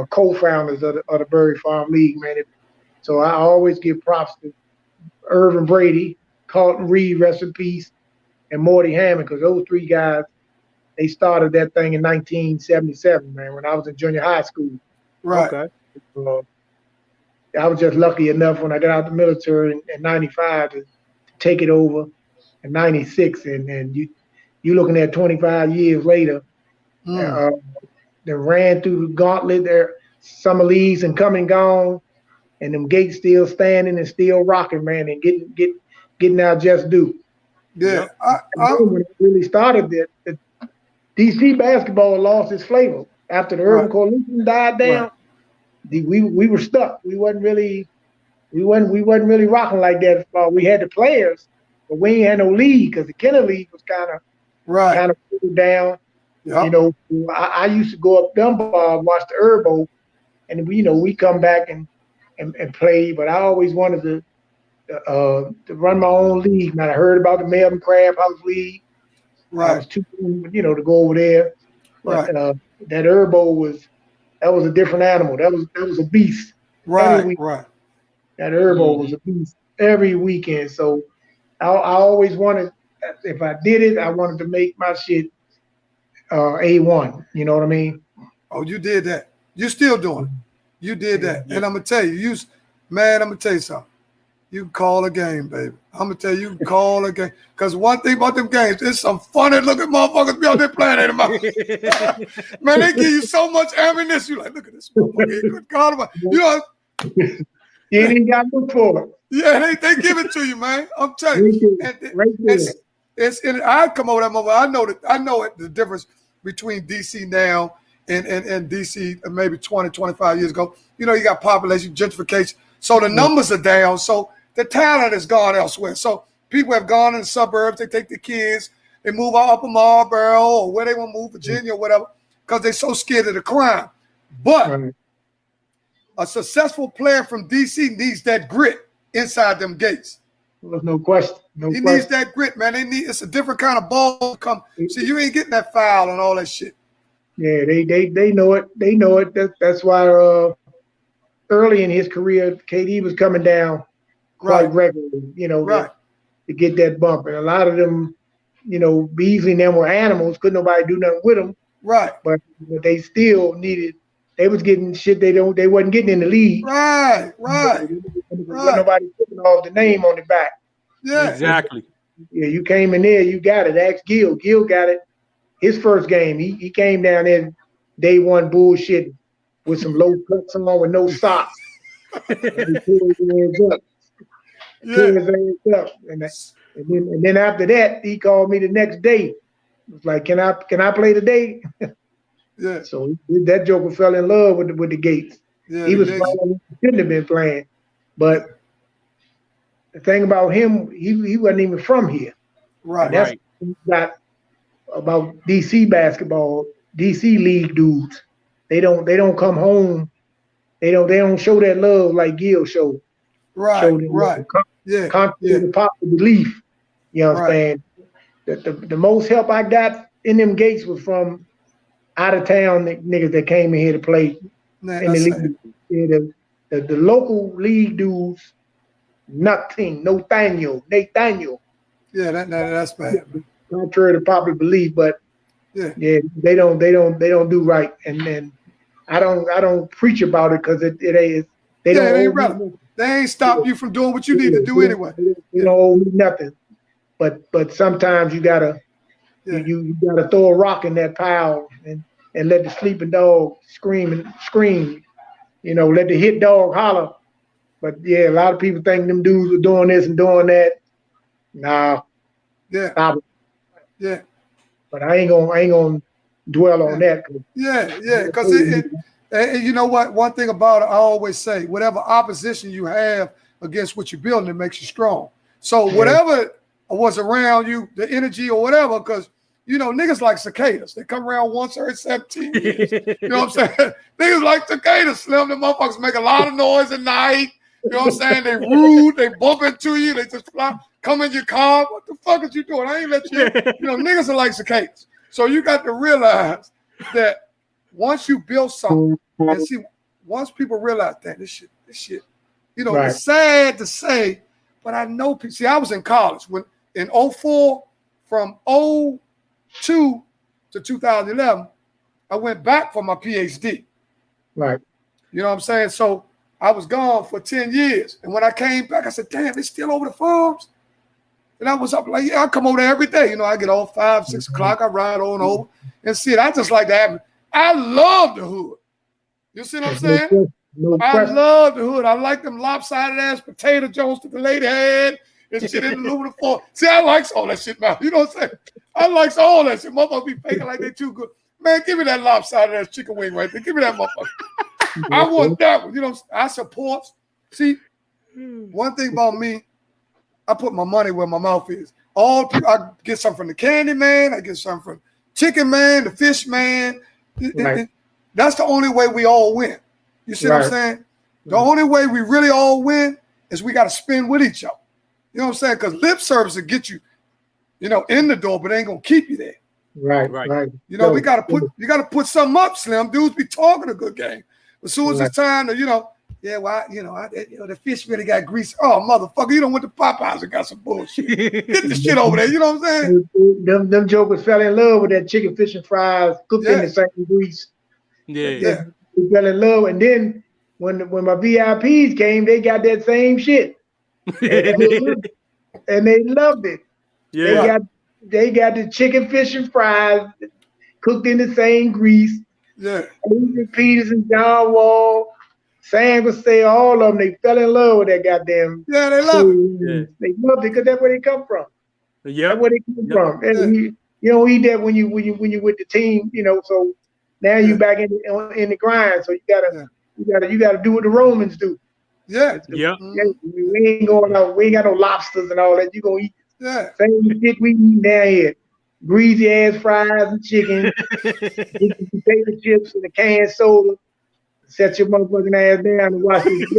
co-founders of the Berry Farm League, man. So I always give props to Irvin Brady, Carlton Reed, rest in peace, and Morty Hammond, because those three guys, they started that thing in 1977, man, when I was in junior high school. Right. Okay. I was just lucky enough when I got out the military in 95 to take it over in 96. And you looking at 25 years later, they ran through the gauntlet there, summer leagues and come and gone, and them gates still standing and still rocking, man, and getting out just due. Yeah. When it really started, the DC basketball lost its flavor after the Urban Coalition died down. Right. We were stuck. We wasn't really rocking like that. We had the players, but we ain't had no league because the Kenner League was kind of pulled down. Yep. I used to go up Dunbar and watch the Urbo, and we come back and play. But I always wanted to run my own league. Man, I heard about the Melbourne Crab House League. Right. I was too, to go over there. But, right. That Urbo was a different animal. That was a beast. Right. That Urbo was a beast every weekend. So I always wanted, if I did it, I wanted to make my shit A1. You know what I mean? Oh, you did that. You're still doing it. You did that. Yeah. And I'm going to tell you, I'm going to tell you something. You can call a game, baby. I'm going to tell you, you can call a game. Because one thing about them games, there's some funny looking motherfuckers be out there playing in them. Man, they give you so much ammunition. You're like, look at this motherfucker. Good God. You ain't even got to look for it. Yeah, they give it to you, man. I'm telling you. It's I come over that moment. I know the difference between DC now and DC maybe 20, 25 years ago. You got population gentrification. So the numbers are down. So the talent has gone elsewhere. So people have gone in the suburbs. They take the kids. They move out Upper Marlboro or where they want to move, Virginia or whatever, because they're so scared of the crime. But a successful player from DC needs that grit inside them gates. There's no question. He needs that grit, man. It's a different kind of ball to come. See, you ain't getting that foul and all that shit. Yeah, they know it. They know it. That's why early in his career, KD was coming down quite regularly, to get that bump. And a lot of them, Beasley and them were animals. Couldn't nobody do nothing with them. Right. But they still needed. They was getting shit they wasn't getting in the league. Right. Nobody putting off the name on the back. Yeah. Exactly. Yeah, you came in there, you got it. Ask Gil. Gil got it. His first game, he came down there day one bullshit with some low cuts on with no socks. And he tore his ass up. Tore his ass up. And then after that, he called me the next day. It was like, can I play today? Yeah. So that joker fell in love with the Gates. Yeah, he was playing, he shouldn't have been playing. But the thing about him, he wasn't even from here. Right. And that's what got about DC basketball, DC league dudes. They don't come home. They don't show that love like Gil showed. Right. Right. Contrary to popular belief. You understand? Right. The most help I got in them Gates was from out of town niggas that came in here to play in the league. Yeah, the local league dudes, nothing, Nathaniel. Yeah, that's bad. Contrary to popular belief, but yeah, they don't do right, and then I don't preach about it because it ain't. They ain't relevant. They ain't stop you from doing what you need to do anyway. They don't owe me nothing, but sometimes you gotta you gotta throw a rock in that pile and let the sleeping dog scream. You know, let the hit dog holler. But yeah, a lot of people think them dudes are doing this and doing that. Nah. Yeah. Stop it. Yeah. But I ain't gonna dwell on that. Yeah, because you know what? One thing about it, I always say, whatever opposition you have against what you're building, it makes you strong. So whatever was around you, the energy or whatever, because you know, niggas like cicadas. They come around once every 17 years. You know what I'm saying? Niggas like cicadas, Slim. Them motherfuckers make a lot of noise at night. You know what I'm saying? They rude. They bump into you. They just fly, come in your car. What the fuck is you doing? I ain't let you. You know, niggas are like cicadas. So you got to realize that once you build something, and see, once people realize that this shit, you know, it's sad to say, but I know people. See, I was in college when in 04, from 02 to 2011, I went back for my PhD. Right. You know what I'm saying? So I was gone for 10 years. And when I came back, I said, damn, they still over the farms? And I was up like, yeah, I come over there every day. You know, I get off 5, 6 o'clock. I ride on over and see it. I just like to have. I love the hood. You see what I'm saying? I love the hood. I like them lopsided ass potato joints that the lady had and shit in the aluminum foil. See, I likes all that shit, man. You know what I'm saying? I likes all that shit. Motherfuckers be faking like they too good. Man, give me that lopsided ass chicken wing right there. Give me that motherfucker. I want that one. You know, I support. See, one thing about me, I put my money where my mouth is. I get something from the Candy Man. I get something from Chicken Man, the Fish Man. That's the only way we all win. You see what I'm saying? The only way we really all win is we got to spin with each other. You know what I'm saying? Because lip service will get you, you know, in the door, but it ain't gonna keep you there. Right. You know, you gotta put something up, Slim. Dudes be talking a good game. As soon as it's time to, you know, the fish really got grease. Oh, motherfucker, you done went to Popeyes and got some bullshit. Get the shit over there. You know what I'm saying? Them jokers fell in love with that chicken, fish, and fries cooked in the same grease. Yeah. They fell in love, and then when my VIPs came, they got that same shit, and they loved it. Yeah. They got the chicken, fish, and fries cooked in the same grease. Yeah. Adrian Peterson, John Wall, Sam would say all of them. They fell in love with that goddamn. Yeah, they love it. They loved it because that's where they come from. Yeah, that's where they come from. And you don't eat that when you with the team, you know. So now you back in the grind. So you gotta do what the Romans do. Yeah. We ain't going out. We ain't got no lobsters and all that. You gonna eat same shit we eat down here. Greasy ass fries and chicken, potato chips and a canned soda. Set your motherfucking ass down and watch this.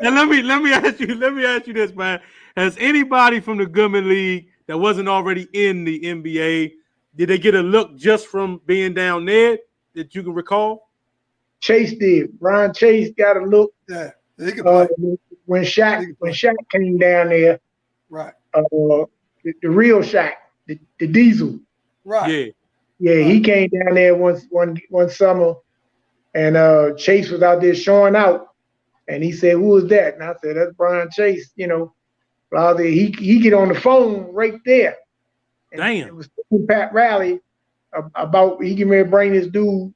Now let me ask you this, man. Has anybody from the Goodman League that wasn't already in the NBA, did they get a look just from being down there that you can recall? Chase did. Brian Chase got a look. Yeah, he could play. When Shaq came down there. Right. The real Shaq, the Diesel. Right. Yeah, he came down there one summer, and Chase was out there showing out, and he said, "Who is that?" And I said, "That's Brian Chase." You know, He get on the phone right there. And Damn. it was Pat Riley about he getting ready to bring this dude,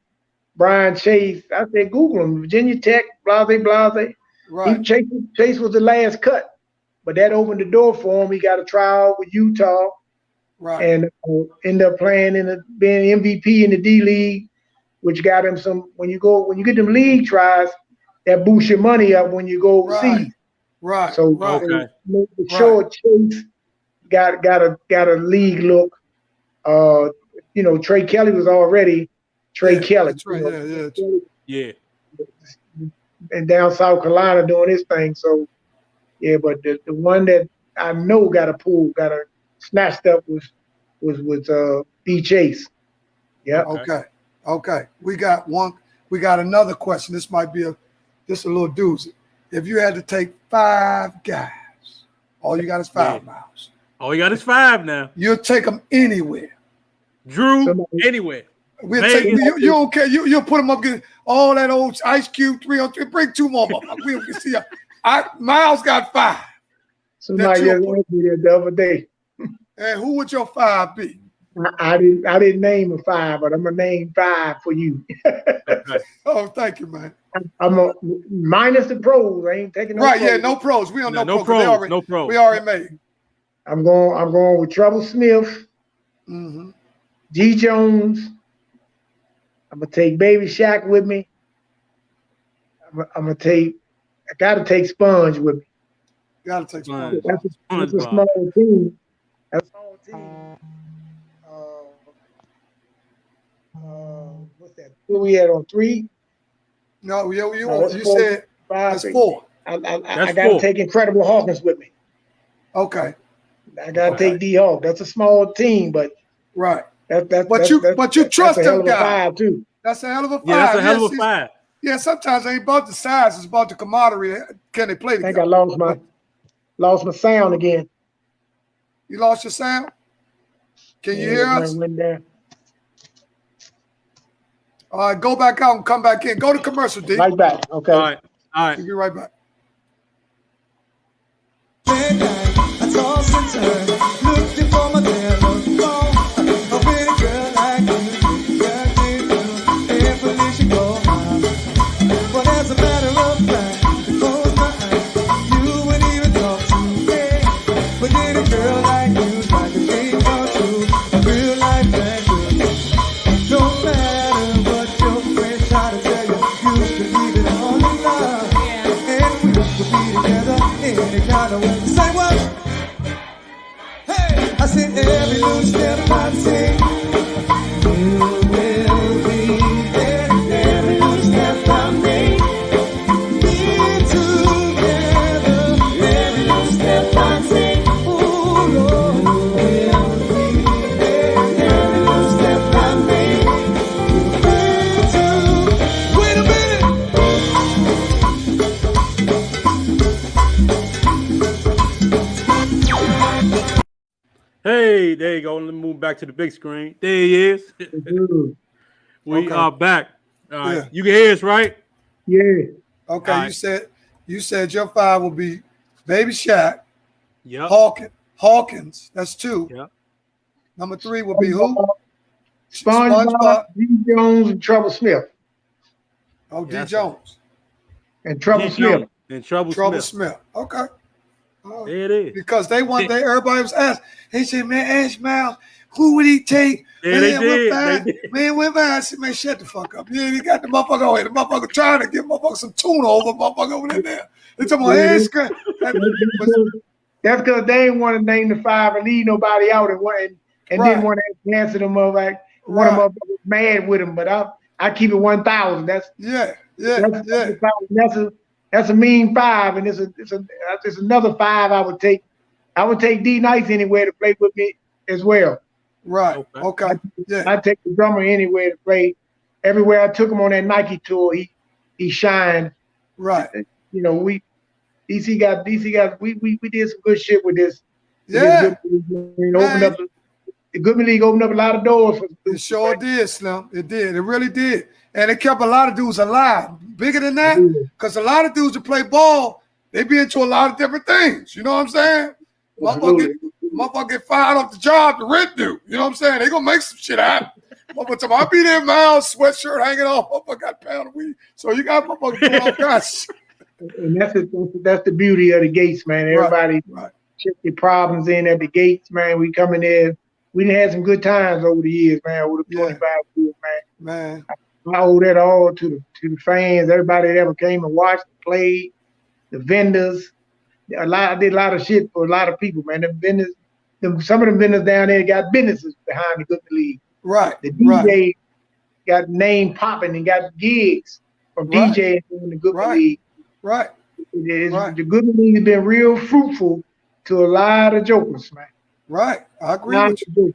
Brian Chase. I said, Google him, Virginia Tech, blase. Right. Chase was the last cut, but that opened the door for him. He got a trial with Utah, Right. and ended up playing being MVP in the D League, which got him some. When you get them league tries, that boosts your money up when you go overseas. Right. So, Okay. Sure, Chase got a league look. Trey Kelly was already Trey Kelly. That's right. Yeah. And down South Carolina doing his thing. So, yeah, but the one that I know got a snatched up was B Chase. Yeah. Okay. We got another question. This might be a little doozy. If you had to take 5 guys, all you got is 5 miles. All you got is 5 now. You'll take them anywhere. Drew, anywhere. We'll take you don't care. You'll put them up against all that old Ice Cube 3-on-3. Bring 2 more. We'll see. Miles got 5. Somebody just asked me that the other day. And who would your 5 be? I didn't name a 5, but I'm gonna name 5 for you. Okay. Oh, thank you, man. I'm minus the pros. I ain't taking no Right, pros. yeah, no pros. We don't know No pros. pros. No pros. We already made. I'm going with Trouble Smith, Mm-hmm. G Jones. I'm gonna take Baby Shaq with me. I gotta take Sponge with me. Gotta take Sponge. Sponge. That's a small team. That's a small team. What's that? Who we had on 3? No, you that's 4, said 5. that's 4. I That's gotta 4. take Incredible Hawkins with me. Okay. I gotta take D Hawk. That's a small team, but Right. but you trust them guys. 5 too. That's a hell of a 5. Yeah, that's a hell of a 5. Yeah, sometimes it ain't about the size, it's about the camaraderie. Can they play I think together? I lost my sound again. You lost your sound? Can you hear us? Went there. All right, go back out and come back in. Go to commercial, D. Right back. Okay. All right. We'll be right back. I tossed and turned, looking for my telephone. A pretty girl like you, got me through every place you go. But as a matter of fact, to close my eyes, you wouldn't even talk to me. But then a girl like you's like a dream come true, a real life adventure. No matter what your friends try to tell you, you should leave it all in love. And we used to be together any kind of way. Say what? Hey, I said every little step I take, you will be there. Every little step I make, be together. Every little step I take, oh Lord, you will be there. Every little step I make, be together. Wait a minute. Hey, there you go. Let me move back to the big screen. There he is. We are back. All right. Yeah. You can hear us, right? Yeah. Okay, All right. you said your 5 will be Baby Shaq, Yep. Hawkins. That's 2. Yep. Number 3 will be who? SpongeBob, D Jones, and Trouble Smith. Oh, D Yes, Jones. And Trouble D. Smith. Jones and Trouble Trouble Smith. Smith. Okay. All right. There it is. Because everybody was asked. They said, man, ask Miles, who would he take? Yeah, they did. Man, went by. I said, man, shut the fuck up. Yeah, he got the motherfucker over here. The motherfucker trying to give motherfucker some tuna over motherfucker over there. They talking about hands. That's because they didn't want to name the 5 and leave nobody out and didn't want to answer them up like one of them was mad with him. But I keep it 1,000. That's That's a mean 5, and it's another 5 I would take. I would take D Nice anywhere to play with me as well. Right. Okay. Yeah. I'd take the drummer anywhere to play. Everywhere I took him on that Nike tour, he shined. Right. You know, we did some good shit with this. Yeah. Opened up the Goodman League opened up a lot of doors. It sure did, Slim. It did. It really did. And it kept a lot of dudes alive. Bigger than that, because a lot of dudes that play ball, they be into a lot of different things. You know what I'm saying? Motherfucker get fired off the job, the rent due. You know what I'm saying? They gonna make some shit happen. Motherfucker, I'll be there, Miles, sweatshirt hanging off. Motherfucker got a pound of weed. So you got motherfuckers doing all kinds of shit. And that's the beauty of the gates, man. Everybody check their problems in at the gates, man. We come in there. We done had some good times over the years, man. Over the 25 years, man. I owe that all to the fans, everybody that ever came and watched, played, the vendors. I did a lot of shit for a lot of people, man. The vendors, some of the vendors down there got businesses behind the Goodman League. Right. The DJ got name popping and got gigs from DJing in the Goodman League. Right. The Goodman League has been real fruitful to a lot of jokers, man. Right. I agree with you.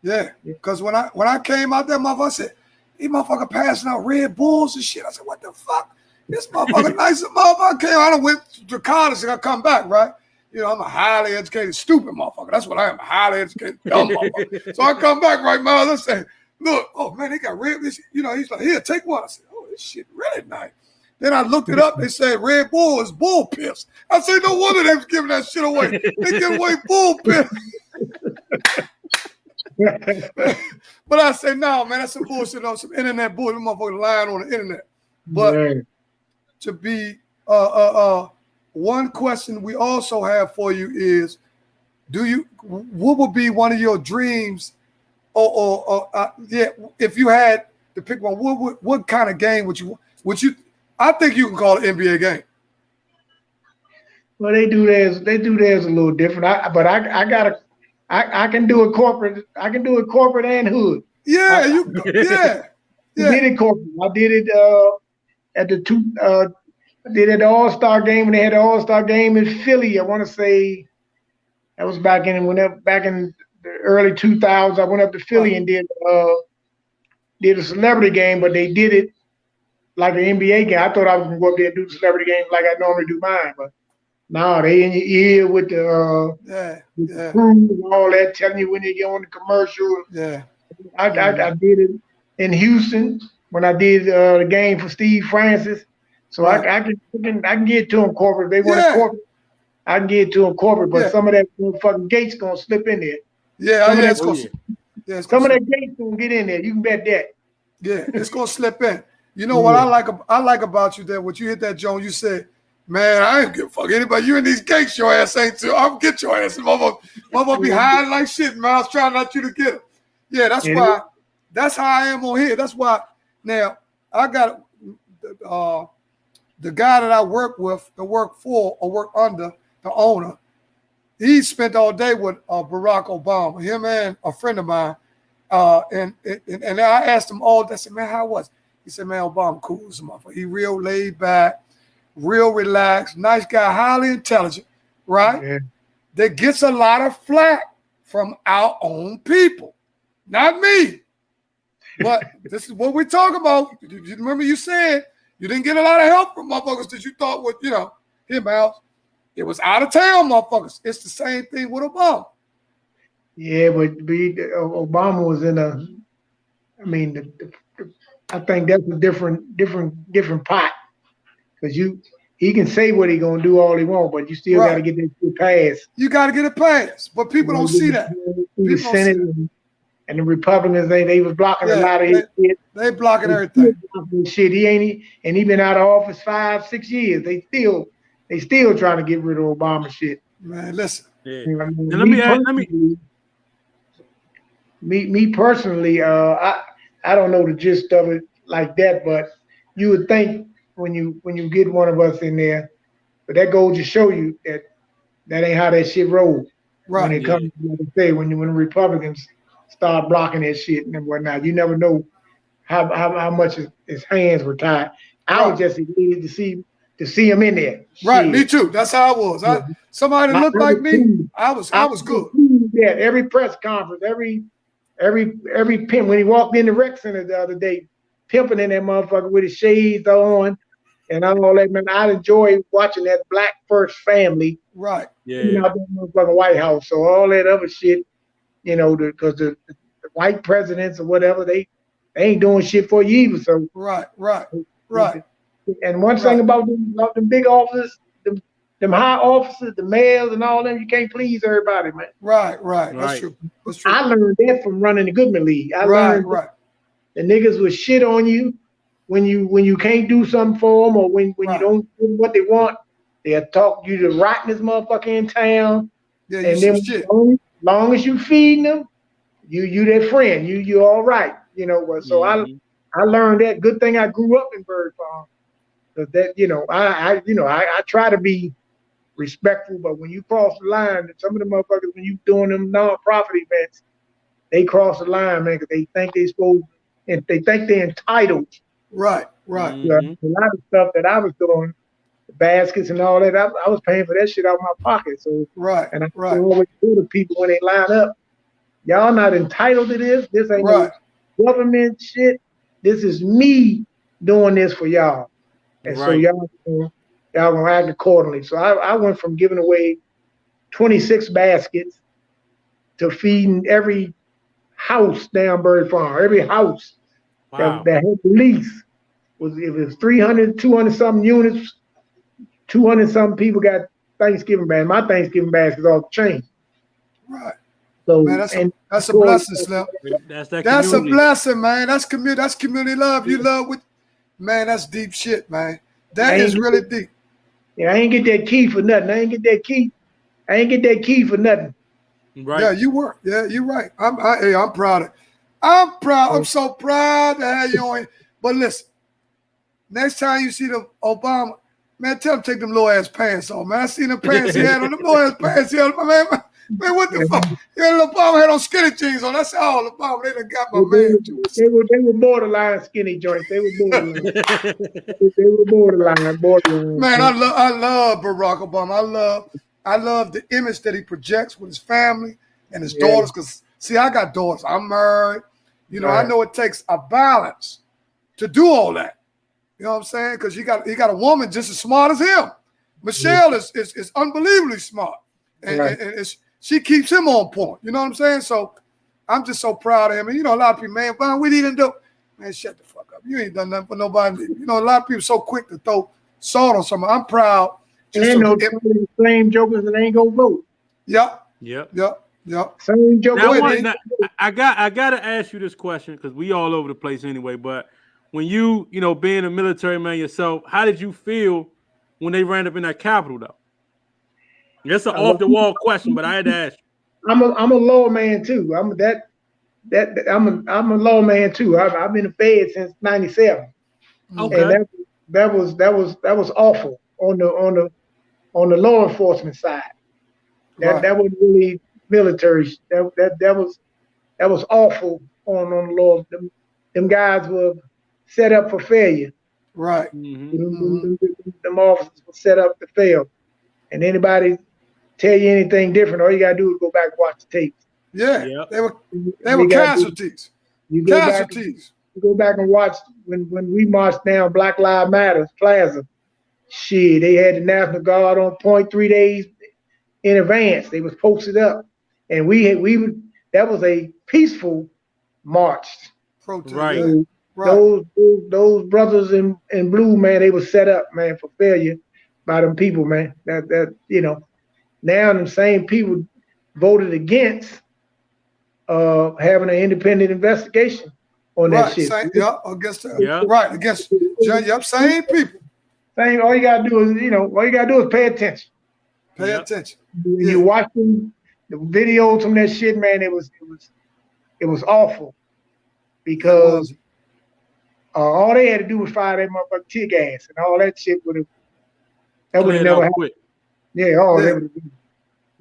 Yeah. Because when I came out there, motherfucker said, "These motherfucker passing out Red Bulls and shit." I said, "What the fuck? This motherfucker nice motherfucker came. I done went to college and I come back, right? You know, I'm a highly educated, stupid motherfucker. That's what I am, a highly educated, dumb motherfucker. So I come back, right, Miles, I say, look, oh man, they got red. You know, he's like, here, take one. I said, oh, this shit really nice. Then I looked it up. They said Red Bull is bull piss. I said, no wonder they was giving that shit away. They give away bull piss. But I say, no, man, that's some bullshit on some internet bullshit. Motherfucker lying on the internet. But to be one question we also have for you is, what would be one of your dreams if you had to pick one, what kind of game would you I think you can call it an NBA game. Well, they do theirs a little different. I can do it corporate. I can do it corporate and hood. Yeah, I did it corporate. I did it at the I did it at the All-Star game when they had the All-Star game in Philly. I want to say that was back in the early 2000s. I went up to Philly and did a celebrity game, but they did it like an NBA game. I thought I was gonna go up there and do the celebrity game like I normally do mine, but no, they in your ear with the crew and all that, telling you when they get on the commercial. Yeah, I did it in Houston when I did the game for Steve Francis. So I can get to them corporate. If they want corporate, I can get to them corporate. But some of that fucking gates gonna slip in there. Some of that gates gonna get in there. You can bet that. Yeah, it's gonna slip in. You know what I like about you there? What you hit that, Joan? You said, "Man, I ain't give a fuck anybody. You in these gates, your ass ain't too. I'll get your ass. Motherfucker be hiding like shit, man. I was trying not you to get it. Yeah, that's why. That's how I am on here. That's why. Now I got the guy that I work with, that work for or work under the owner. He spent all day with Barack Obama. Him and a friend of mine. And I asked him all. I said, "Man, how was it?" He said, "Man, Obama cool as a motherfucker. He real laid back, real relaxed, nice guy, highly intelligent, right? Yeah. That gets a lot of flack from our own people, not me. But this is what we're talking about. You remember you said you didn't get a lot of help from motherfuckers that you thought would, him out. It was out of town, motherfuckers. It's the same thing with Obama. Yeah, but Obama was in I think that's a different pot, because he can say what he gonna do all he want, but you still got to get that shit passed. You got to get it passed, but people don't see that. The Senate and the Republicans, they was blocking a lot of his shit. They blocking everything. Shit, he been out of office 5-6 years. They still trying to get rid of Obama shit. Man, listen. Yeah. Me personally, I don't know the gist of it like that, but you would think when you get one of us in there, but that goes to show you that ain't how that shit rolls. Right. When it comes to, like I say, when the Republicans start blocking that shit and whatnot, you never know how much his hands were tied. I was just excited to see him in there. Right, shit. Me too. That's how I was. Somebody that looked like me, I was good. Yeah, every press conference, every pimp, when he walked in the rec center the other day, pimping in that motherfucker with his shades on and all that, man. I enjoy watching that Black First family. Right. Yeah. Out there motherfucking White House. So all that other shit, because the white presidents or whatever, they ain't doing shit for you either. So right. And one thing about them big offices, them high officers, the mayors and all them, you can't please everybody, man. Right. That's Right. true. That's true. I learned that from running the Goodman League. I Right. learned the niggas would shit on you when you can't do something for them, or when you Right. don't do what they want. They'll talk you the rottenest motherfucker in town. Yeah, you And some then shit. long as you feeding them, you their friend. You all right. You know what? So Mhm. I learned that. Good thing I grew up in Bird Farm. Cause that, I try to be respectful, but when you cross the line, some of the motherfuckers, when you doing them non-profit events, they cross the line, man, because they think they supposed, and they think they're entitled. Right. Mhm. A lot of stuff that I was doing, the baskets and all that, I was paying for that shit out of my pocket. So, Right. and I always tell the people when they line up, y'all not entitled to this. This ain't no government shit. This is me doing this for y'all. And so Right. y'all gonna act accordingly. So I went from giving away 26 baskets to feeding every house down Bird Farm. Every house Wow. that had the lease it was 300, 200 something units. 200 something people got Thanksgiving baskets. My Thanksgiving baskets all changed. Right. So Man, that's a blessing, Slim. That's that That's a community. blessing, man. That's community love. You love with, man. That's deep shit, man. That is really deep. Yeah, I ain't get that key for nothing. I ain't get that key for nothing. Right. Yeah, you were. Yeah, you're right. I'm proud of. I'm proud. I'm so proud to have you on. But listen, next time you see the Obama, man, tell him to take them low ass pants off, man. I seen them pants he had on. Them low ass pants he had on, man. Man, what the fuck? Yeah, Obama had on skinny jeans on. That's all Obama. They done got my man. They were borderline skinny joints. They were borderline. They were borderline. Man, I love Barack Obama. I love the image that he projects with his family and his daughters. Because see, I got daughters. I'm married. You know, I know it takes a balance to do all that. You know what I'm saying? Because he got a woman just as smart as him. Michelle is unbelievably smart, and she keeps him on point. You know what I'm saying? So I'm just so proud of him. And you know, a lot of people, man, what he didn't do, man, shut the fuck up. You ain't done nothing for nobody. You know, a lot of people so quick to throw salt on someone. I'm proud. And no same jokers that ain't gonna vote. Yep. Same jokers. Now, I gotta ask you this question because we all over the place anyway. But when you being a military man yourself, how did you feel when they ran up in that Capitol though? That's an off the wall question, but I had to ask you. I'm a law man too. I'm a law man too. I've been a Fed since '97. Okay. And that was awful on the law enforcement side. That wasn't really military. That was awful on the law. Them guys were set up for failure. Right. Them officers were set up to fail. And anybody tell you anything different, all you gotta do is go back and watch the tapes. Yeah. They were casualties. You go back and watch when we marched down Black Lives Matter Plaza. Shit, they had the National Guard on point 3 days in advance. They was posted up, and that was a peaceful march. Right. So those brothers in blue, man, they were set up, man, for failure by them people, man. That now them same people voted against having an independent investigation on that shit. Against same people. All you gotta do is pay attention. Pay attention. When you watching the videos from that shit, man, it was awful because all they had to do was fire that motherfucking tear gas, and all that shit would have never happened.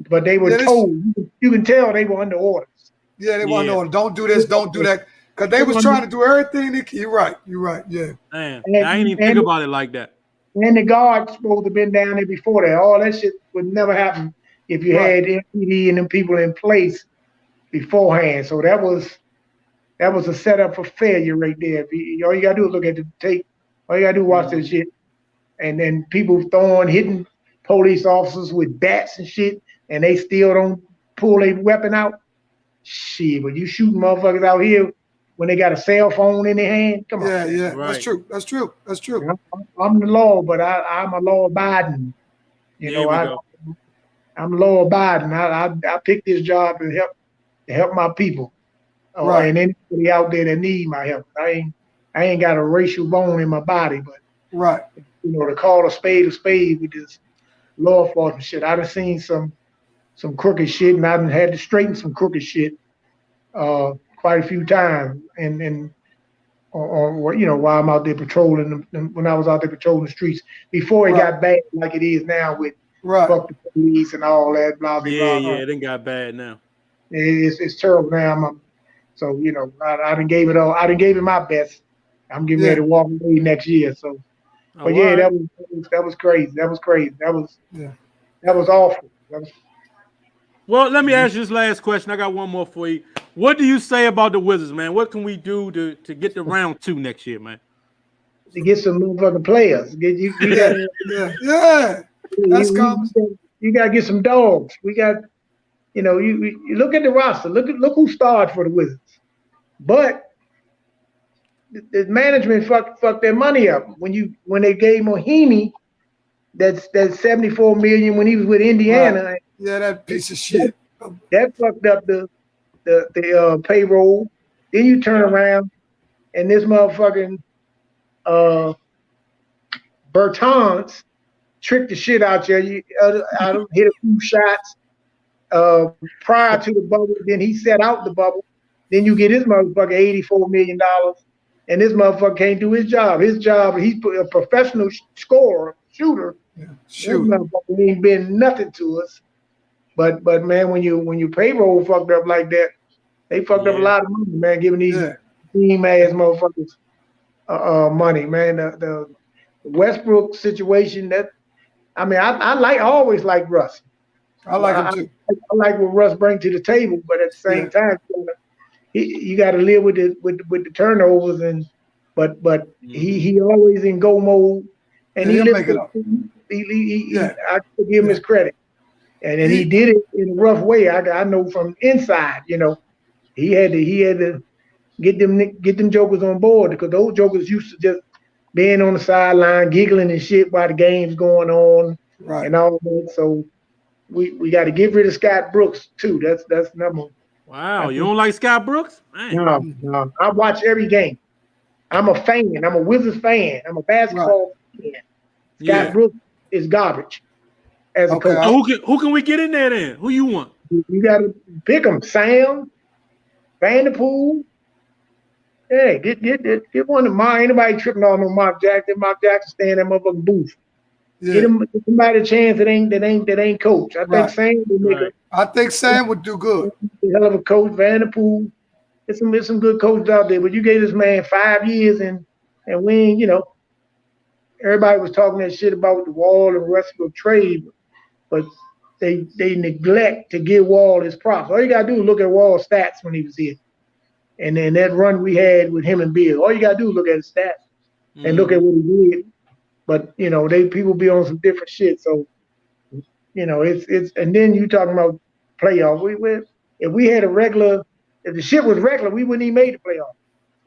But they were told. You can tell they were under orders. Yeah, they were under orders. Don't do this. Don't do that. Because they was trying to do everything. You're right. Yeah. Man, I ain't even think about it like that. And the guards supposed to have been down there before that. All that shit would never happen if you had MPD and them people in place beforehand. So that was a setup for failure right there. All you gotta do is look at the tape. All you gotta do is watch that shit. And then people hitting police officers with bats and shit, and they still don't pull a weapon out. Shit, but you shooting motherfuckers out here when they got a cell phone in their hand. Come on. Yeah. Right. That's true. I'm the law, but I'm a law abiding You There know, we go. I'm law abiding. I picked this job to help my people, Right. and anybody out there that need my help. I ain't got a racial bone in my body, but Right. you know, to call a spade with this law enforcement shit. I done seen some crooked shit, and I done had to straighten some crooked shit quite a few times. And or you know, while I'm out there patrolling, when I was out there patrolling the streets before it Right. got bad like it is now with Right. fuck the police and all that, blah blah Yeah, blah. yeah, it done got bad now. It's terrible now. So you know, I done gave it all. I done gave it my best. I'm getting ready to walk away next year. So, Oh, but yeah, all right. that was crazy. That was crazy. That was awful. Well, let me ask you this last question. I got one more for you. What do you say about the Wizards, man? What can we do to get to round 2 next year, man? To get some motherfucking players. We got Yeah. That's common. you got to get some dogs. We got, you know, you look at the roster. Look who starred for the Wizards. But the management fucked their money up when they gave Mohini that's $74 million when he was with Indiana. Right. Yeah, that piece of shit. That fucked up the payroll. Then you turn around and this motherfucking Bertans tricked the shit out you. I hit a few shots prior to the bubble. Then he set out the bubble. Then you get his motherfucker $84 million, and this motherfucker can't do his job. He's a professional scorer, shooter. Yeah. This motherfucker ain't been nothing to us. But man, when your payroll fucked up like that, they fucked up a lot of money, man. Giving these team ass motherfuckers money, man. The Westbrook situation. I always like Russ. I like him too. I like what Russ brings to the table, but at the same time, you got to live with the turnovers but he always in go mode, and he make it up. I give him his credit, and then he did it in a rough way. I know from inside, you know, he had to get them jokers on board, because those jokers used to just being on the sideline giggling and shit while the game's going on, and all that. So we got to get rid of Scott Brooks too. That's number one. Wow, you don't like Scott Brooks? Man. No. I watch every game. I'm a fan. I'm a Wizards fan. I'm a basketball fan. Scott Brooks is garbage as a coach. Who can we get in there then? Who you want? You got to pick them. Sam, Vanderpool. Hey, get one of mine. Anybody tripping on no Mark Jackson? Mark Jackson stay in that motherfucking booth. Yeah. Get somebody a chance that ain't coach. I think Sam would make I think Sam would do good. Hell of a coach. Vanderpool. There's some good coaches out there, but you gave this man 5 years and we ain't, you know, everybody was talking that shit about the Wall and Westbrook trade, but they neglect to give Wall his props. All you gotta do is look at Wall's stats when he was here. And then that run we had with him and Bill. All you gotta do is look at his stats and look at what he did. But you know, people be on some different shit. So, you know, it's and then you talking about playoff. If we had if the shit was regular, we wouldn't even make the playoff.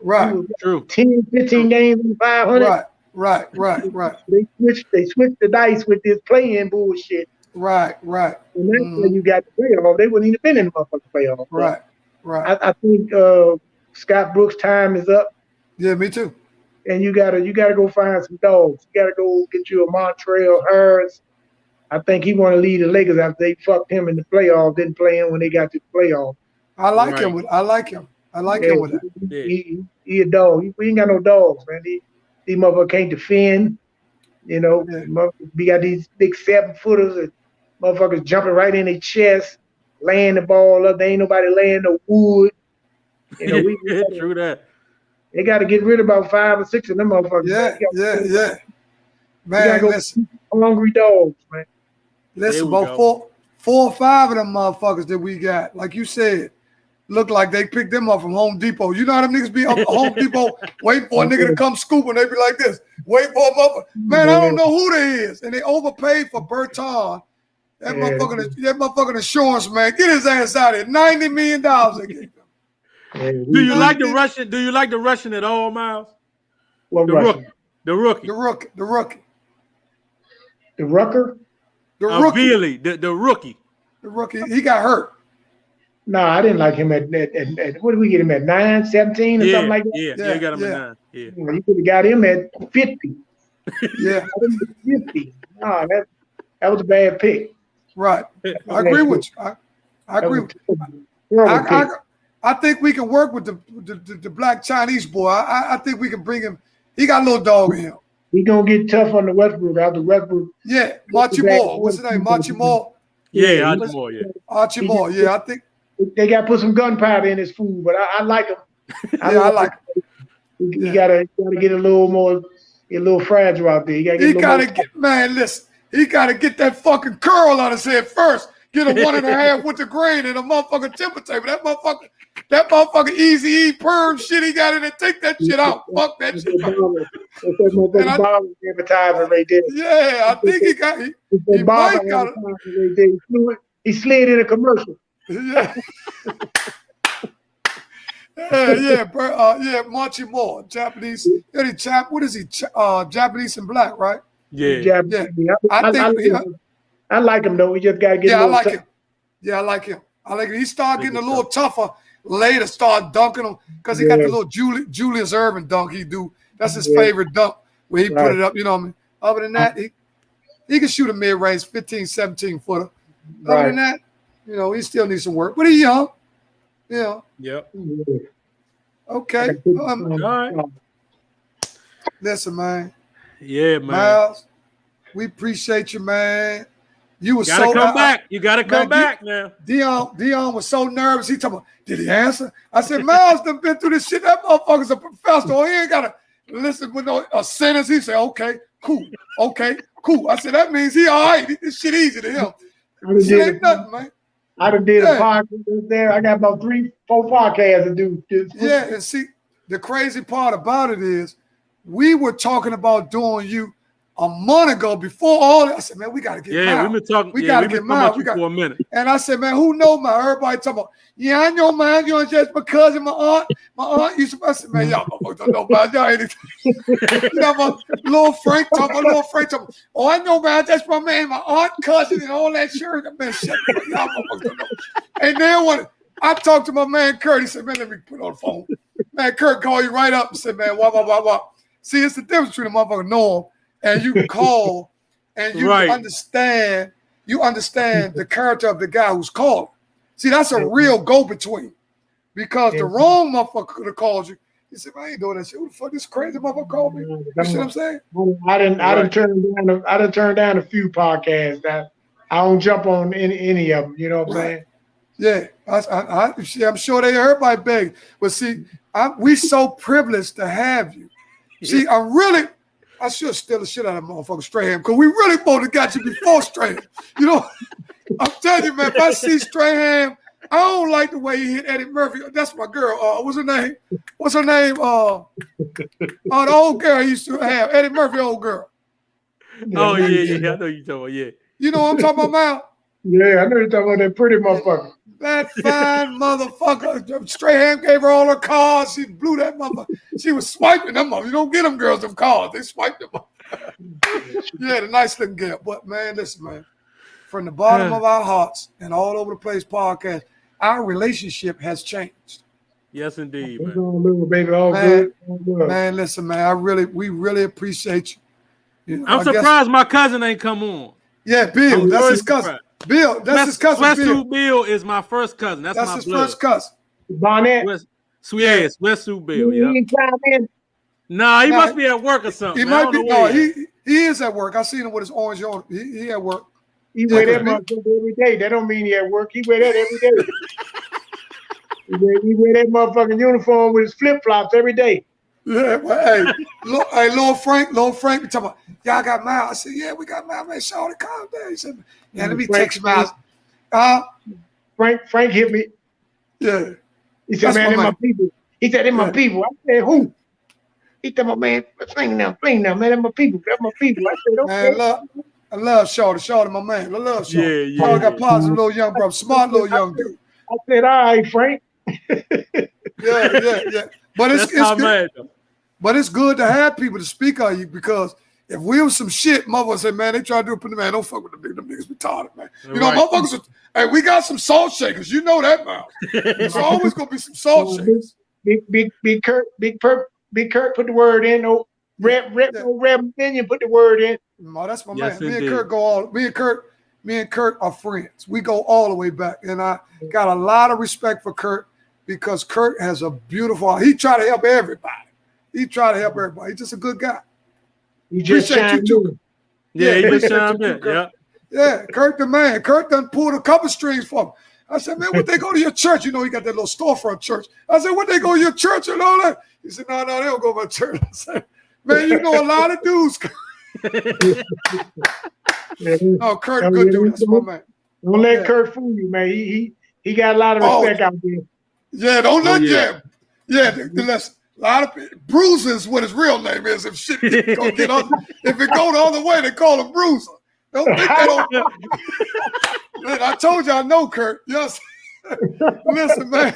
Right. True. 10, 15 games in 500. Right. They switched the dice with this play-in bullshit. Right. And that's when you got the playoff. They wouldn't even been in the motherfucking playoff. Right. I think Scott Brooks' time is up. Yeah, me too. And you gotta go find some dogs. You gotta go get you a Montrezl Harrell. I think he want to lead the Lakers after they fucked him in the playoff. Didn't play him when they got to the playoff. I like him with that. He a dog. We ain't got no dogs, man. These motherfuckers can't defend. You know, we got these big 7-footers and motherfuckers jumping right in their chest, laying the ball up. They ain't nobody laying no wood. You know, true that. They got to get rid of about 5 or 6 of them motherfuckers. Yeah. Man, listen. Hungry dogs, man. Listen, about 4 or 5 of them motherfuckers that we got, like you said, look like they picked them up from Home Depot. You know how them niggas be up at Home Depot waiting for a nigga to come scoop, and they be like this, wait for a motherfucker. Man, I don't know who they is. And they overpaid for Berton. That motherfucking insurance, man. Get his ass out of here. $90 million they gave him. Do you like the Russian at all, Miles? What Russian? The rookie. The rookie. The Rucker? The rookie. Billy, the rookie. The rookie. He got hurt. No, I didn't like him at what did we get him at 9, 17 or Yeah, something like that? yeah, you got him at 9. Yeah. You could have got him at 50. Yeah. 50. No, that was a bad pick. Right. I agree with you. I agree with you. I think we can work with the black Chinese boy. I think we can bring him. He got a little dog in him. He gonna get tough on the Westbrook. After Westbrook. Yeah, Archie Moore. What's his name? Archie Moore. Yeah, Archie Moore. Yeah. Archie Moore. Yeah, I think they got to put some gunpowder in his food, but I like him. I like him. You gotta get a little fragile out there. He gotta get man. Listen, he gotta get that fucking curl on his head first. Get a 1.5 with the grain and a motherfucking temper table. That motherfucking easy E perm shit he got in there. Take that shit out. Fuck that shit. Advertisement right there. Yeah, I think he might got it. He slid in a commercial. Yeah. Yeah, Marchie Moore, Japanese. What is he? Japanese and black, right? Yeah. I like him though. We just gotta get. I like him. Yeah, I like him. He started getting a little tougher later. Start dunking him because he got the little Julius Erving dunk he do. That's his favorite dunk where he put it up. You know what I mean? Other than that, he can shoot a mid-range 15, 17 footer. Other than that, he still needs some work. But he's young. Yeah. Yep. Okay. All right. Listen, man. Yeah, man. Miles, we appreciate you, man. You was gotta come back. You gotta come back now. Dion was so nervous. He talking about, did he answer? I said, Miles done been through this shit. That motherfucker's a professional. He ain't gotta listen with a sentence. He said, okay, cool. Okay, cool. I said, that means he all right. This shit easy to him. This shit ain't nothing, man. I done did a podcast there. I got about 3-4 podcasts to do. Yeah, and see, the crazy part about it is we were talking about doing you a month ago before all that. I said, man, we got to get Miles. We've been talking. We got to get Miles. For a minute. And I said, man, who know Miles? Everybody talking about, yeah, I know Miles. You know, just because of my aunt used to. I said, man, y'all don't know Miles. Y'all ain't. My little Frank talking about, oh, I know Miles. That's my man, my aunt, cousin, and all that shit. Man, shut up. Y'all don't know. And then when I talked to my man Kurt, he said, man, let me put on the phone. Man, Kurt called you right up and said, man, what. See, it's the difference between a motherfucker Norm and you can call and you understand the character of the guy who's calling. See, that's a real go-between. Because the wrong motherfucker could have called you. He said, I ain't doing that shit. Who the fuck this crazy motherfucker called me? You see what I'm saying? I didn't turn down a few podcasts. I don't jump on any of them, you know what I'm saying? Yeah. I'm sure everybody begged. But see, we so privileged to have you. See, I should steal the shit out of motherfucking Strahan because we really both have got you before Strahan. I'm telling you, man, if I see Strahan, I don't like the way he hit Eddie Murphy. That's my girl. What's her name? The old girl he used to have. Eddie Murphy, old girl. Oh, yeah. I know you talking about, yeah. You know what I'm talking about, Mal? Yeah, I know you're talking about that pretty motherfucker. That fine motherfucker. Strahan gave her all her cars. She blew that motherfucker. She was swiping them up. You don't get them girls them cars. They swipe them up. Yeah, the nice looking girl. But, man, listen, man. From the bottom of our hearts and all over the place podcast, our relationship has changed. Yes, indeed, man. Man, listen, man. We really appreciate you. I'm surprised my cousin ain't come on. Yeah, Bill. That's his cousin. Bill, that's his cousin. Westwood Bill is my first cousin. That's my his blood. First cousin. Barnett. Yes, Westwood Bill. Yeah. Nah, he must be at work or something. He might be. No, he is at work. I seen him with his orange on. He at work. He wear that motherfucker every day. That don't mean he at work. He wear that every day. he wear that motherfucking uniform with his flip flops every day. Yeah, well, hey, Lil Frank, talking about, y'all got Miles. I said, yeah, we got Miles. Man, Shawty, calm down. He said, yeah, let me text Miles. Frank hit me. Yeah. He said, man, they're my people. He said, they're my people. I said, who? He said, my man, fling now, man, they're my people. They're my people. I said, okay. Man, I love Shawty, my man. I love Shawty. Yeah. I got positive little young brother, smart little young dude. I said, all right, Frank. Yeah. But it's good. But it's good to have people to speak on you because If we was some shit, motherfuckers say, man, they try to do it, but man, don't fuck with them niggas retarded, man. You know, motherfuckers, hey, we got some salt shakers. You know that, man. There's always gonna be some salt shakers. Big Kurt put the word in. Reb Minion put the word in. No, that's my man. Me and Kurt go all. Me and Kurt are friends. We go all the way back, and I got a lot of respect for Kurt because Kurt has a beautiful. He try to help everybody. He's just a good guy. He just chimed in. Yeah, he just chimed in. Yeah, Kurt the man. Kurt done pulled a couple strings for me. I said, man, would they go to your church? You know, he got that little storefront church. I said, would they go to your church and all that? He said, no, they don't go to my church. I said, man, you know a lot of dudes. Oh, Kurt, good dude. That's my man. Don't let Kurt fool you, man. He got a lot of respect out there. Yeah, don't let him. Yeah, listen. A lot of people, Bruiser is what his real name is. If shit go get on, if it go the other way, they call him Bruiser. Don't think that on. I told you I know Kurt. Yes. Listen, man,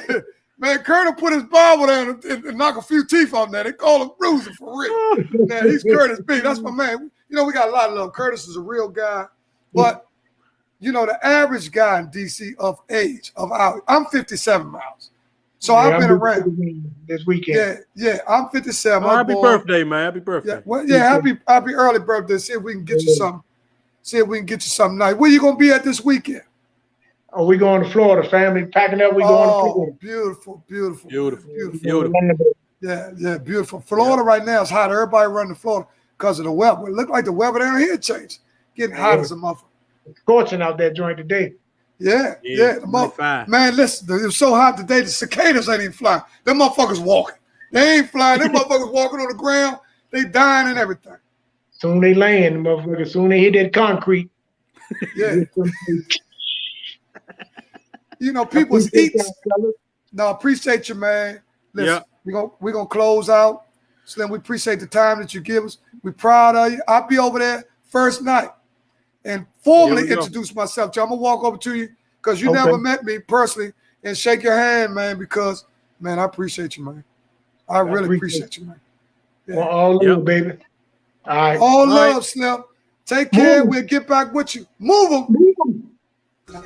Kurt will put his Bible down and knock a few teeth on that. They call him Bruiser for real. Man, he's Curtis B. That's my man. You know, we got a lot of love. Curtis is a real guy, but you know, the average guy in DC of age I'm 57 miles. So I've been around this weekend. Yeah, I'm 57. Oh, happy birthday, man. Happy birthday. Happy early birthday. See if we can get you something. See if we can get you something nice. Where you gonna be at this weekend? Oh, we going to Florida, family. Packing up, we going to Florida. Beautiful. Yeah, beautiful. Florida right now is hot. Everybody running to Florida because of the weather. It look like the weather down here changed. Getting hot as a motherfucker. Scorching out there during the day. Yeah. Man, listen, it was so hot today, the cicadas ain't even flying. Them motherfuckers walking. They ain't flying. Them motherfuckers walking on the ground. They dying and everything. Soon they land, motherfuckers. Soon they hit that concrete. Yeah. You know, people's eating. No, appreciate you, man. Listen, we're gonna close out. Slim, we appreciate the time that you give us. We're proud of you. I'll be over there first night and formally introduce myself to you. I'm gonna walk over to you because you never met me personally and shake your hand, man, because man, I appreciate you, man. I really appreciate you, man. Yeah. Well, all love, baby. All right. All love, Slim. Take care. We'll get back with you. Move them.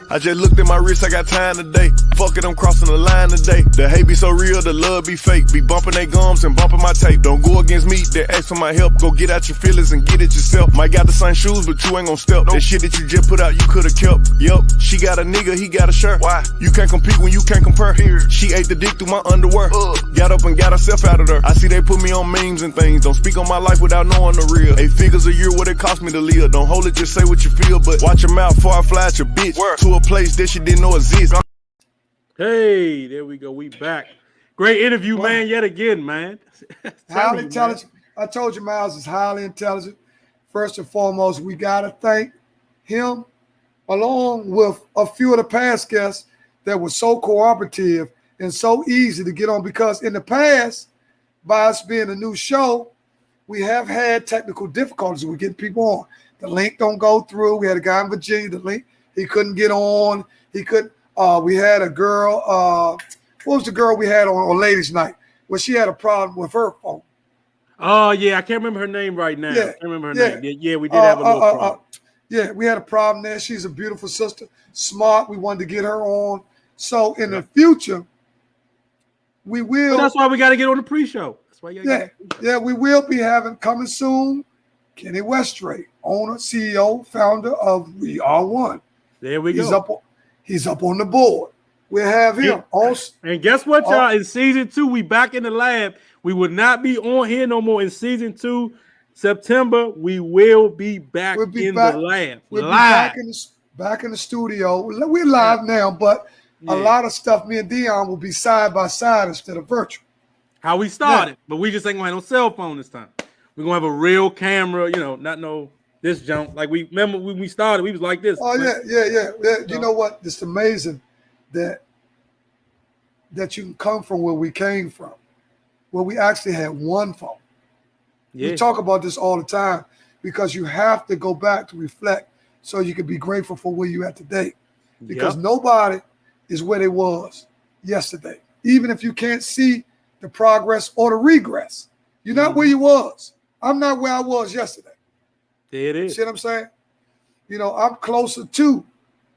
I just looked at my wrist, I got time today. Fuck it, I'm crossing the line today. The hate be so real, the love be fake. Be bumping they gums and bumping my tape. Don't go against me, they ask for my help. Go get out your feelings and get it yourself. Might got the same shoes, but you ain't gon' step. That shit that you just put out, you could've kept. Yup, she got a nigga, he got a shirt. Why? You can't compete when you can't compare. Here, she ate the dick through my underwear. Got up and got herself out of there. I see they put me on memes and things. Don't speak on my life without knowing the real. 8 figures a year, what it cost me to live. Don't hold it, just say what you feel. But watch your mouth before I fly at your bitch. To a place that she didn't know exist. Hey, there we go. We back. Great interview, man. Yet again, man. Highly intelligent. I told you, Miles is highly intelligent. First and foremost, we gotta thank him, along with a few of the past guests that were so cooperative and so easy to get on. Because in the past, by us being a new show, we have had technical difficulties with getting people on. The link don't go through. We had a guy in Virginia. The link. He couldn't get on. He couldn't. We had a girl. What was the girl we had on Ladies' Night? Well, she had a problem with her phone. Oh, yeah. I can't remember her name right now. Yeah. I can't remember her name. Yeah, we did have a little problem. Yeah, we had a problem there. She's a beautiful sister. Smart. We wanted to get her on. So in the future, we will. But that's why we got to get on the pre-show. That's why you yeah, we will be having coming soon. Kenny Westray, owner, CEO, founder of We Are One. There we go. He's up on the board. We'll have him. Also, and guess what, y'all? In season 2, we back in the lab. We will not be on here no more in season 2. September, we will be back the lab. We'll be back in the studio. We're live now, but a lot of stuff me and Dion will be side by side instead of virtual. How we started, but we just ain't gonna have no cell phone this time. We're gonna have a real camera, not no this junk. Like we remember when we started, we was like this. Oh, right? Yeah. You know what? It's amazing that you can come from where we came from, where we actually had one phone. Yeah. We talk about this all the time because you have to go back to reflect so you can be grateful for where you at today. Because nobody is where they was yesterday. Even if you can't see the progress or the regress, you're not where you was. I'm not where I was yesterday. There it is. See what I'm saying? You know, I'm closer to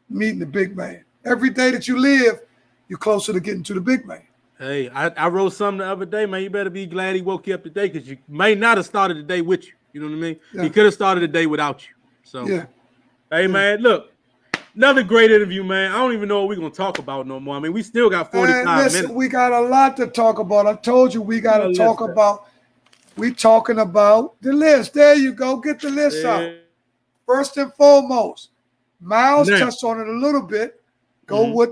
meeting the big man. Every day that you live, you're closer to getting to the big man. Hey, I wrote something the other day, man. You better be glad he woke you up today because you may not have started the day with you. You know what I mean? Yeah. He could have started the day without you. So, Yeah. hey, man, look, another great interview, man. I don't even know what we're going to talk about no more. I mean, we still got 45 listen, minutes. we got a lot to talk about. I told you we got to talk about. We talking about the list. There you go. Get the list out. First and foremost, Miles touched on it a little bit. Go with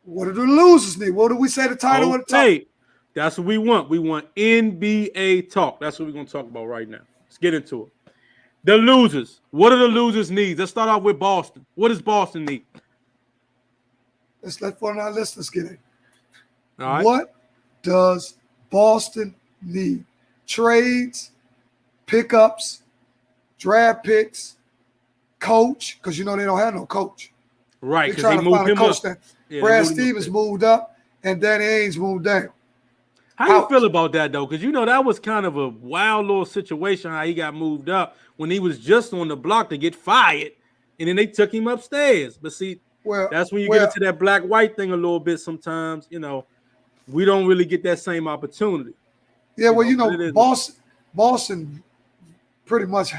what do the losers need? What do we say the title of the talk? That's what we want. We want NBA talk. That's what we're going to talk about right now. Let's get into it. The losers. What do the losers need? Let's start off with Boston. What does Boston need? Let's let one of our listeners get it. All right. What does Boston need? Trades, pickups, draft picks, coach, because you know they don't have no coach. Right, because they moved him up. Yeah, Brad Stevens moved up, and Danny Ainge moved down. How do you feel about that, though? Because, you know, that was kind of a wild little situation how he got moved up when he was just on the block to get fired, and then they took him upstairs. But, see, that's when you get into that black-white thing a little bit sometimes. You know, we don't really get that same opportunity. Yeah, well, you know, Boston pretty much,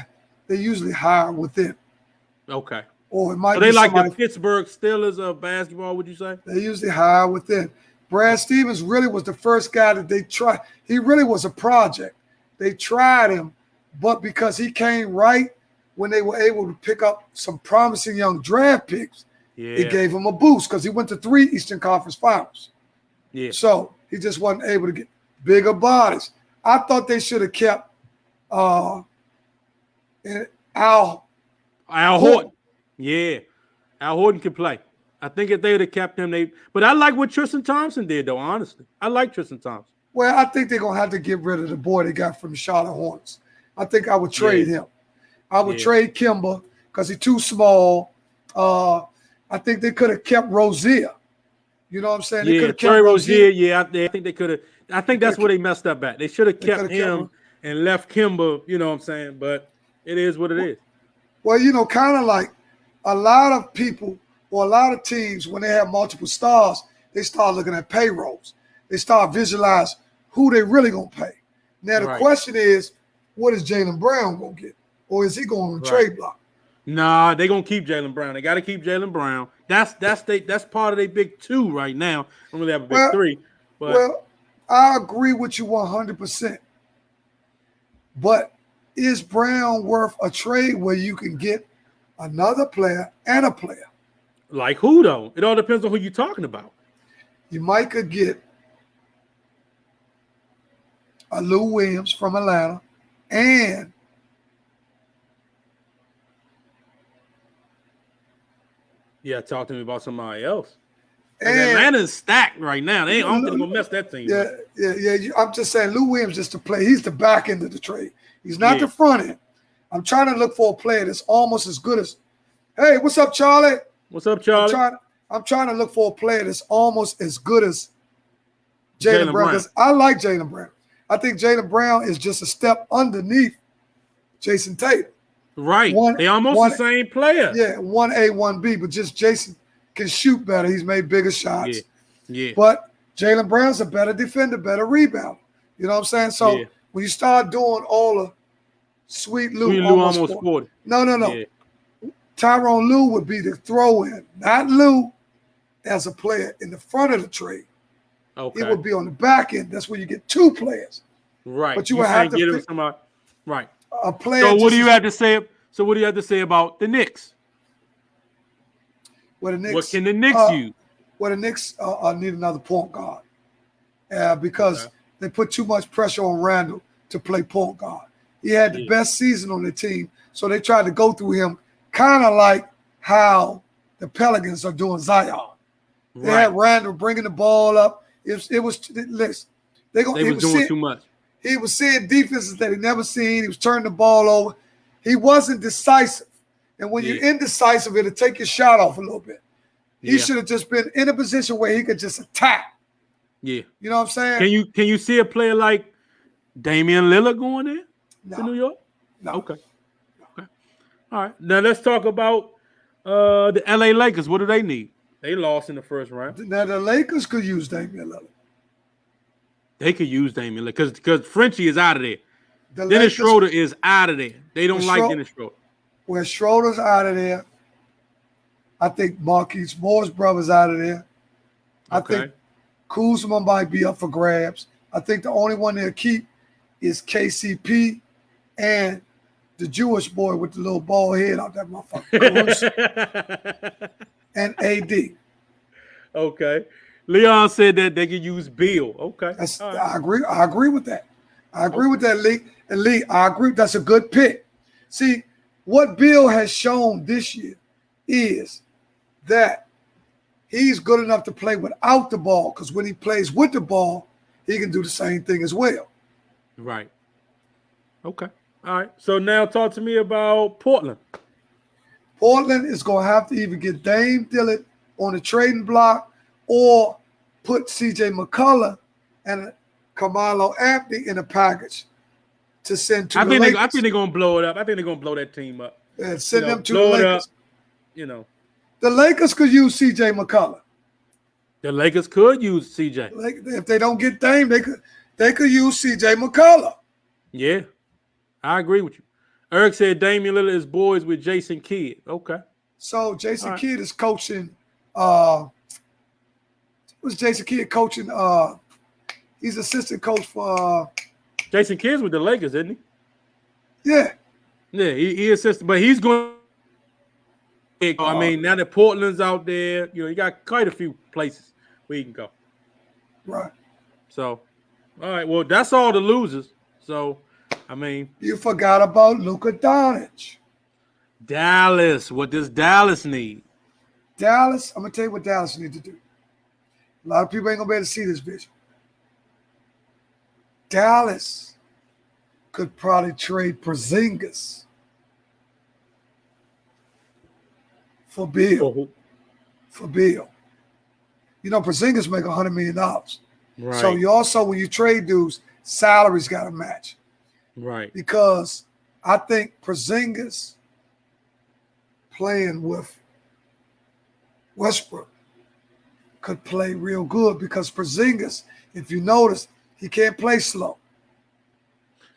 they usually hire within. Okay. Or it might be they like the Pittsburgh Steelers of basketball, would you say? They usually hire within. Brad Stevens really was the first guy that they tried. He really was a project. They tried him, but because he came right when they were able to pick up some promising young draft picks, it gave him a boost because he went to 3 Eastern Conference Finals. Yeah. So he just wasn't able to get bigger bodies. I thought they should have kept Al Horton. Yeah. Al Horton can play. I think if they would have kept him, but I like what Tristan Thompson did, though, honestly. I like Tristan Thompson. Well, I think they're going to have to get rid of the boy they got from the Charlotte Hornets. I think I would trade him. I would trade Kimba because he's too small. I think they could have kept Rozier. You know what I'm saying? They could have kept Rozier. Yeah, I think they could have. I think that's where they messed up at. They should have kept him and left Kimba, you know what I'm saying? But it is what it is. Well, you know, kind of like a lot of people or a lot of teams, when they have multiple stars, they start looking at payrolls. They start visualize who they really going to pay. Now, the question is, what is Jaylen Brown going to get? Or is he going on the trade block? Nah, they're going to keep Jaylen Brown. They got to keep Jaylen Brown. That's part of their big 2 right now. Don't really have a big 3. But. Well, I agree with you 100%. But is Brown worth a trade where you can get another player and a player? Like who, though? It all depends on who you're talking about. You might could get a Lou Williams from Atlanta and talk to me about somebody else. Atlanta's stacked right now. I don't think they're going to mess that team up. Yeah. I'm just saying Lou Williams just to play. He's the back end of the trade. He's not the front end. I'm trying to look for a player that's almost as good as – hey, what's up, Charlie? What's up, Charlie? I'm trying to look for a player that's almost as good as Jaylen Brown because I like Jaylen Brown. I think Jaylen Brown is just a step underneath Jason Tatum. Right. They almost the same player. Yeah, 1A, 1B, but just Jason can shoot better. He's made bigger shots. Yeah. But Jaylen Brown's a better defender, better rebounder. You know what I'm saying? So when you start doing all the Sweet Lou almost 40. No. Yeah. Tyronn Lue would be the throw-in, not Lou as a player in the front of the trade. Okay. It would be on the back end. That's where you get 2 players. Right. But you would have to get him somebody. Right. A player. So what do you have to say? So what do you have to say about the Knicks? What can the Knicks use? Well, the Knicks need another point guard because they put too much pressure on Randall to play point guard. He had the best season on the team, so they tried to go through him, kind of like how the Pelicans are doing Zion. They had Randall bringing the ball up. It was doing too much. He was seeing defenses that he never seen. He was turning the ball over. He wasn't decisive. And when you're indecisive, it'll take your shot off a little bit. He should have just been in a position where he could just attack. Yeah. You know what I'm saying? Can you see a player like Damian Lillard going there to New York? No. Okay. No. All right. Now let's talk about the LA Lakers. What do they need? They lost in the first round. Now the Lakers could use Damian Lillard. They could use Damian Lillard because Frenchie is out of there. The Dennis Lakers, Schroeder is out of there. They don't like Dennis Schroeder. When Schroeder's out of there, I think Marquise Moore's brother's out of there. I think Kuzma might be up for grabs. I think the only one they'll keep is KCP and the Jewish boy with the little bald head out that motherfucker. And AD. Okay. Leon said that they could use Bill. Okay. Right. I agree with that. I agree with that, Lee. And Lee, I agree. That's a good pick. See, what Bill has shown this year is that he's good enough to play without the ball, because when he plays with the ball, he can do the same thing as well. Right. Okay. All right. So now talk to me about Portland. Portland is going to have to either get Dame Dillard on the trading block or put C.J. McCullough and Carmelo Anthony in a package to send to the Lakers. I think they're going to blow it up. I think they're going to blow that team up. And send them to the Lakers. Up, The Lakers could use C.J. McCullough. The Lakers could use C.J. If they don't get Dame, they could use C.J. McCullough. Yeah, I agree with you. Eric said Damian Lillard is boys with Jason Kidd. Okay. So Jason Kidd is coaching. Was Jason Kidd coaching? He's assistant coach for. Jason Kidd's with the Lakers, isn't he? Yeah. Yeah, he assisted, but he's going. I mean, now that Portland's out there, you got quite a few places where you can go. Right. So, all right. Well, that's all the losers. So, I mean, you forgot about Luka Doncic. Dallas. What does Dallas need? Dallas, I'm gonna tell you what Dallas need to do. A lot of people ain't gonna be able to see this vision. Dallas could probably trade Porzingis for Bill. For Bill. Porzingis make $100 million. Right. So you also, when you trade dudes, salaries got to match. Right. Because I think Porzingis playing with Westbrook could play real good, because Porzingis, if you notice, he can't play slow.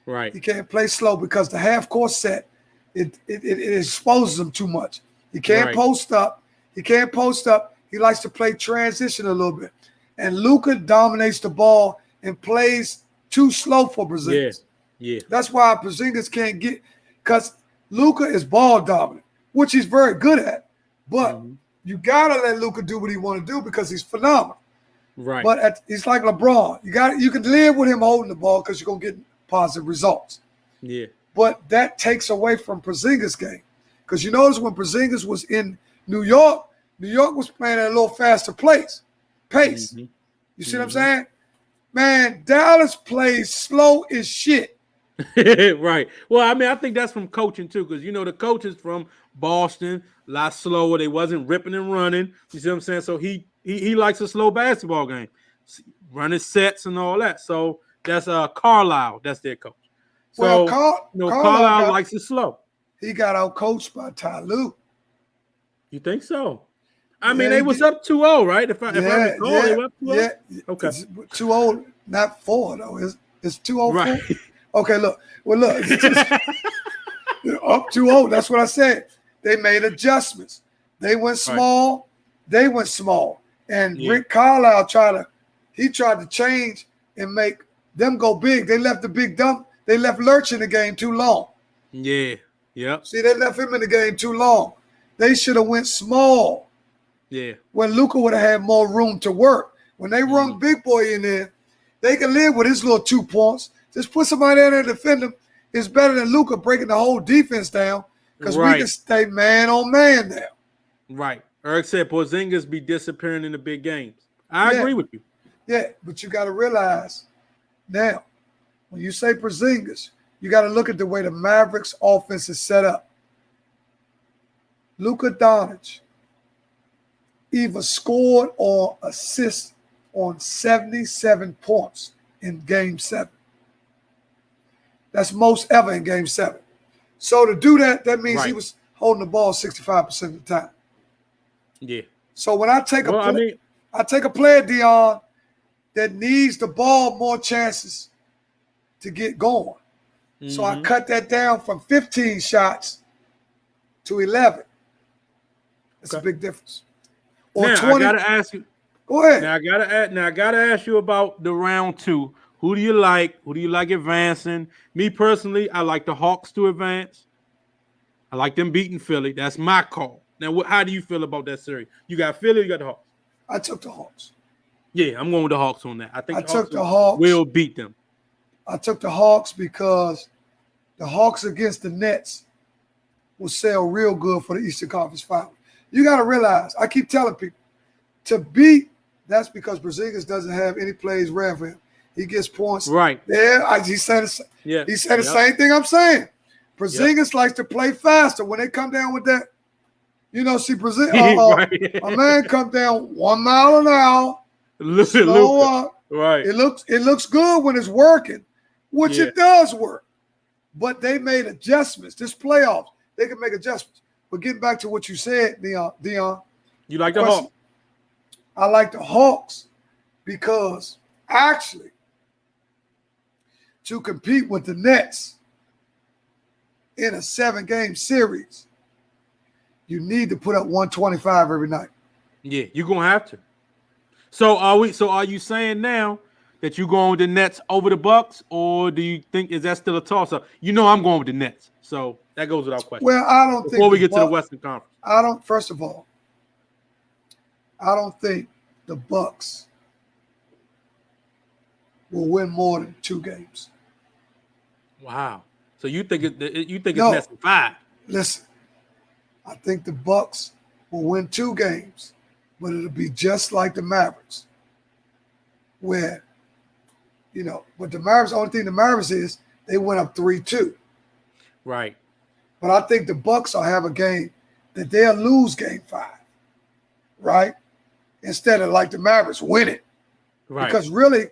Right. He can't play slow because the half-court set, it exposes him too much. He can't post up. He can't post up. He likes to play transition a little bit. And Luka dominates the ball and plays too slow for Porzingis. Yeah. That's why Porzingis can't get, because Luka is ball dominant, which he's very good at. But you gotta let Luka do what he want to do, because he's phenomenal. Right. But he's like LeBron. You can live with him holding the ball because you're gonna get positive results. Yeah. But that takes away from Porzingis' game. Because you notice when Porzingis was in New York was playing at a little faster pace. You see what I'm saying? Man, Dallas plays slow as shit. Right. Well, I mean, I think that's from coaching too, because the coaches from Boston, a lot slower. They wasn't ripping and running. You see what I'm saying? So he likes a slow basketball game, running sets and all that. So that's Carlisle. That's their coach. So Carlisle likes it slow. He got out coached by Ty Lue. You think so? I mean, they was up 2-0, right? If I recall, they were up 2-0. Yeah. Okay. 2-0, not 4 though. It's 2-0. Right. Okay, look. Well, look. It's just, up 2-0. That's what I said. They made adjustments. They went small. Right. They went small. And Rick Carlisle tried to change and make them go big. They left the big dump. They left Lurch in the game too long. Yeah. Yep. See, they left him in the game too long. They should have went small. Yeah. When Luka would have had more room to work. When they run big boy in there, they can live with his little 2 points. Just put somebody in there to defend him. It's better than Luka breaking the whole defense down, because we can stay man on man now. Right. Eric said Porzingis be disappearing in the big games. I agree with you. Yeah, but you got to realize now, when you say Porzingis, you got to look at the way the Mavericks offense is set up. Luka Doncic either scored or assist on 77 points in Game 7. That's most ever in Game 7. So to do that, that means he was holding the ball 65% of the time. Yeah. So when I take Well, I take a player, Dion, that needs the ball more chances to get going. So I cut that down from 15 shots to 11. That's a big difference. Or now 20. I gotta ask you. Go ahead. Now I gotta ask you about the round 2. Who do you like? Who do you like advancing? Me personally, I like the Hawks to advance. I like them beating Philly. That's my call. Now, how do you feel about that series? You got Philly, you got the Hawks. I took the Hawks. Yeah, I'm going with the Hawks on that. I think I took the Hawks. Will beat them. I took the Hawks because the Hawks against the Nets will sell real good for the Eastern Conference Finals. You got to realize, I keep telling people, to beat, that's because Porzingis doesn't have any plays ran for him. He gets points. Right. Yeah, he said the same thing I'm saying. Porzingis likes to play faster when they come down with that. You know, see, Porzingis, a man come down 1 mile an hour, slow up. Right. It looks good when it's working, which it does work. But they made adjustments. This playoffs, they can make adjustments. But getting back to what you said, Dion. You like the Hawks? I like the Hawks because actually to compete with the Nets in a 7-game series, you need to put up 125 every night. Yeah, you're gonna have to. So are you saying now that you're going with the Nets over the Bucks, or do you think is that still a toss-up? You know I'm going with the Nets, so that goes without question. Well, I don't think before we get to the Western Conference. First of all, I don't think the Bucks will win more than 2 games. Wow. So you think it's less than 5? Listen, I think the Bucks will win 2 games, but it'll be just like the Mavericks, where, but the Mavericks, the only thing the Mavericks is they went up 3-2. Right. But I think the Bucks will have a game that they'll lose game 5, right? Instead of like the Mavericks win it. Right. Because really,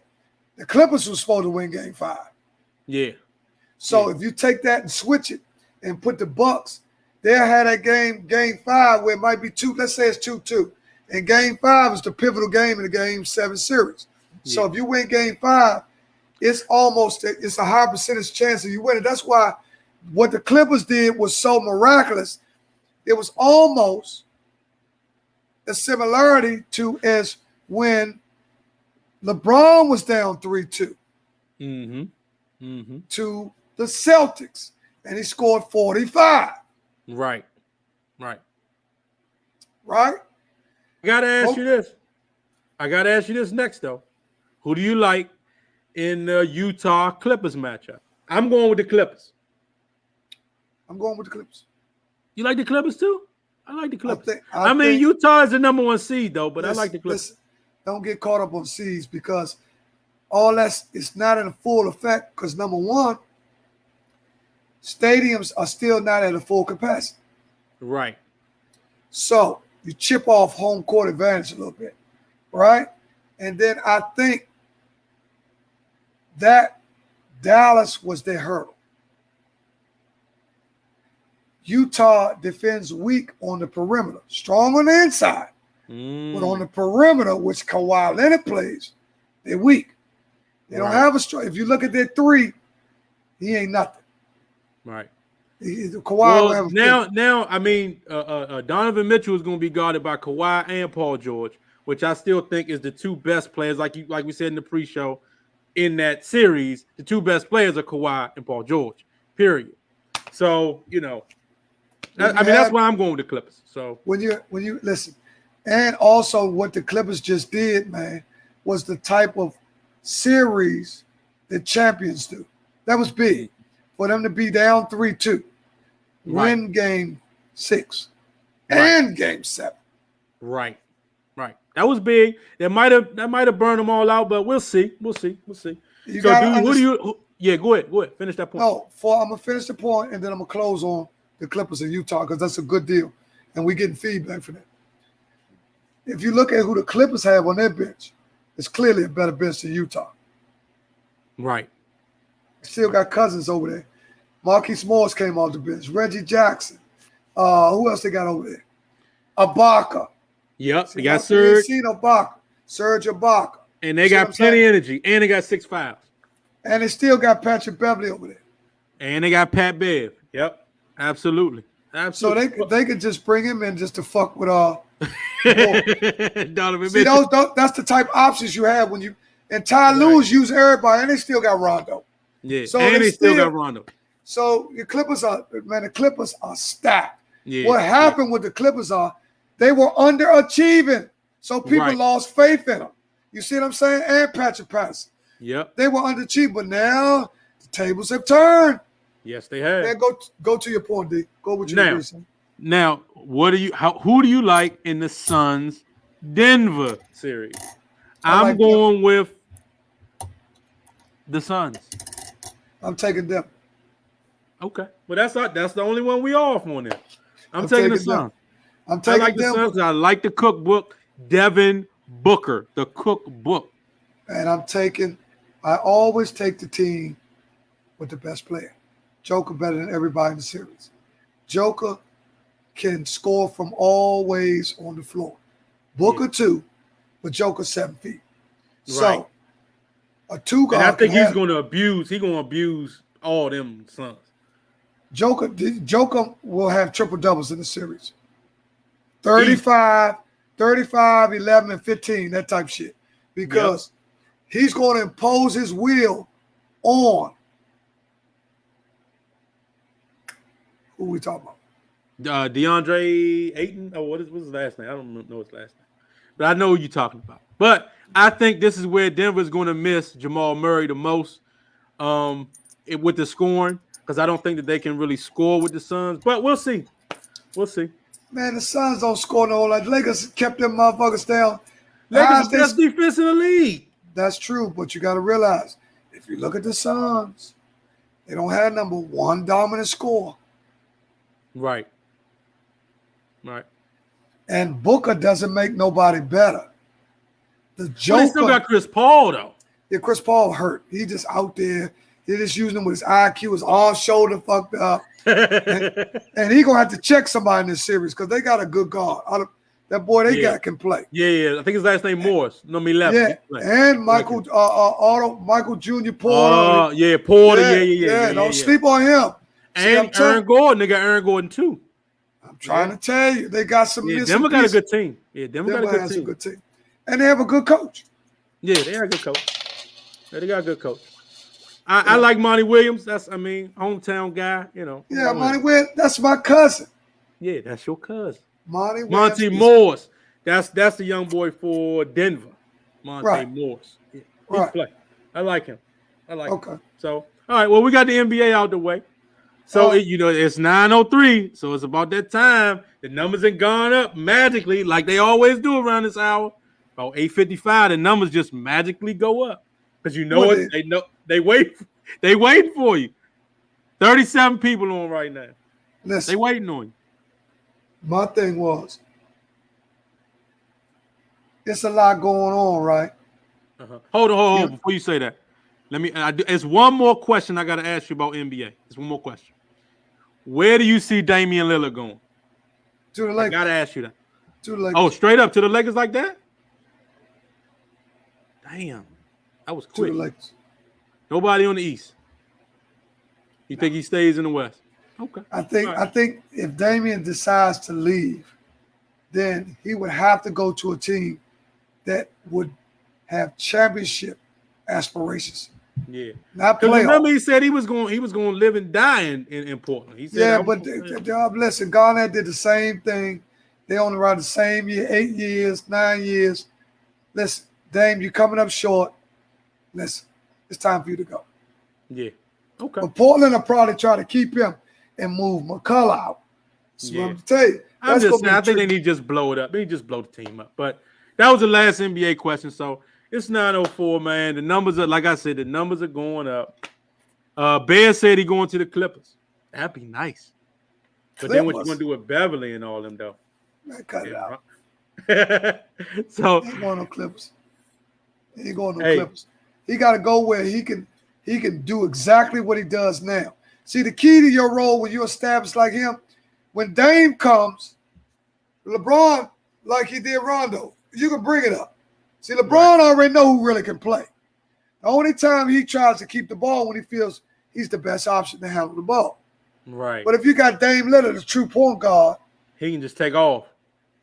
the Clippers were supposed to win game 5. Yeah. So if you take that and switch it and put the Bucks, they'll have that game 5, where it might be 2, let's say it's 2-2. And game 5 is the pivotal game in the game 7 series. Yeah. So if you win game 5, it's a high percentage chance of you winning. That's why what the Clippers did was so miraculous. It was almost a similarity to as when LeBron was down 3-2 to the Celtics, and he scored 45. Right. Right? I gotta ask you this next, though. Who do you like in the Utah Clippers matchup? I'm going with the Clippers. I'm going with the Clippers. You like the Clippers too? I like the Clippers. I mean, Utah is the number 1 seed, though, but I like the Clippers. Listen, don't get caught up on seeds, because all it's not in a full effect, because number 1, stadiums are still not at a full capacity. Right. So you chip off home court advantage a little bit, right? And then I think that Dallas was their hurdle. Utah defends weak on the perimeter, strong on the inside, but on the perimeter, which Kawhi Leonard plays, they're weak. They don't have a strong. If you look at their 3, he ain't nothing. Right. Kawhi. Now, I mean, Donovan Mitchell is going to be guarded by Kawhi and Paul George, which I still think is the 2 best players. Like we said in the pre-show, in that series, the 2 best players are Kawhi and Paul George. Period. So that's why I'm going with the Clippers. So when you listen, and also what the Clippers just did, man, was the type of series that champions do. That was big for them to be down 3-2, win game 6, and game 7. Right. That was big. That might have burned them all out, but we'll see. Go ahead. Finish that point. No, I'm gonna finish the point, and then I'm gonna close on the Clippers in Utah, because that's a good deal, and we're getting feedback for that. If you look at who the Clippers have on their bench, it's clearly a better bench than Utah. Right. Still got Cousins over there. Marquise Morris came off the bench. Reggie Jackson, Who else they got over there? Ibaka. Yep, See, they got not to be Serge, seen Ibaka. Serge Ibaka. and they See what got I'm plenty saying? of energy, and they got 6'5", And they still got Patrick Beverly over there. and they got Pat Bev. Yep, absolutely. So they could just bring him in just to fuck with Donovan See, Mitchell. that's the type of options you have when you and Ty Lue's use everybody, and they still got Rondo. Yeah, So and they they still still- got Rondo. So the Clippers are stacked. Yeah. What happened with the Clippers are they were underachieving, so people Right. lost faith in them. You see what I'm saying? And Patrick Patterson, Yep. they were underachieving, but now the tables have turned. Yes, they have. Man, go to your point, D. Go with Now, your reason. Now, who do you like in the Suns Denver series? I I'm like going with the Suns. I'm taking them. Okay. Well, that's the only one we off on there. I'm I'm taking the taking them. Suns. I'm I taking like the them, Suns. I like the cookbook. Devin Booker, the cookbook. and I always take the team with the best player. Joker better than everybody in the series. Joker can score from all ways on the floor. Booker too, but Joker 7 feet. So Right. a two guard. And I think can he's have- going to abuse all them Suns. Joker will have triple doubles in the series. 35, 11, and 15, that type shit. Because he's going to impose his will on who we talking about. DeAndre Ayton. Oh, what's his last name? I don't know his last name, but I know who you're talking about. But I think this is where Denver's going to miss Jamal Murray the most, with the scoring, because I don't think that they can really score with the Suns. But we'll see. We'll see. Man, the Suns don't score no like Lakers kept them motherfuckers down. Lakers They- best defense in the league. That's true, but you got to realize if you look at the Suns, they don't have number one dominant scorer. Right. Right. And Booker doesn't make nobody better. The But they still Joker, got Chris Paul though. yeah, Chris Paul hurt. He just out there. They're just using him with his IQ, his arm shoulder fucked up. And he going to have to check somebody in this series because they got a good guard. That boy they got can play. Yeah. I think his last name Morris, number 11. Yeah, He play. and Michael Jr. Porter. Yeah, Porter. Yeah. Don't sleep on him. See, I'm And telling- Aaron Gordon. They got Aaron Gordon too. I'm trying to tell you, they got some Yeah, missing Denver got a pieces. good team. Yeah, Denver got a Denver good has a team. good team. And they have a good coach. Yeah, they got a good coach. Yeah, they got a good coach. I like Monty Williams. That's hometown guy. You know. Yeah, Monty Williams, that's my cousin. Yeah, that's your cousin. Monty Williams. Monty Morris. That's the young boy for Denver. Monty Right. Morris. Yeah, he Right. play. I like him. Okay. Him. So, all right. Well, we got the NBA out the way. So it's 9:03. So it's about that time. The numbers have gone up magically, like they always do around this hour. About 8:55, the numbers just magically go up because you know What it. They know they wait. They waiting for you. 37 people on right now. They Listen, waiting on you. my thing was, it's a lot going on, right? Hold on. Before you say that, it's one more question I got to ask you about NBA. It's one more question. Where do you see Damian Lillard going? To the I Lakers. got to ask you that. To the Lakers. Oh, straight up to the Lakers like that? Damn, that was to quick. the Lakers. Nobody on the East. You think he stays in the West? Okay. I think if Damian decides to leave, then he would have to go to a team that would have championship aspirations, Yeah. not Because remember playoff. he said he was going to live and die in Portland. He said, Yeah, I'm but gonna- listen, Garnett did the same thing. They only around the same year, 8 years, 9 years. Listen, Dame, you're coming up short. Listen, it's time for you to go. yeah. Okay. But Portland will probably try to keep him and move McCullough out. That's what I'm telling you. I'm That's just gonna saying, be I think they tricky. need to just blow it up. They just blow the team up. But that was the last NBA question. So it's 9:04, man. The numbers are, like I said, the numbers are going up. Bear said he going to the Clippers. That'd be nice. But then what you Clippers? gonna do with Beverly and all them though? Man, cut it out. So He ain't going no Clippers. He ain't going no Hey. Clippers. He got to go where he can do exactly what he does now. See, the key to your role when you're established like him, when Dame comes, LeBron, like he did Rondo, you can bring it up. See, LeBron already know who really can play. The only time he tries to keep the ball when he feels he's the best option to handle the ball. Right. But if you got Dame Lillard, the true point guard, He can just take off.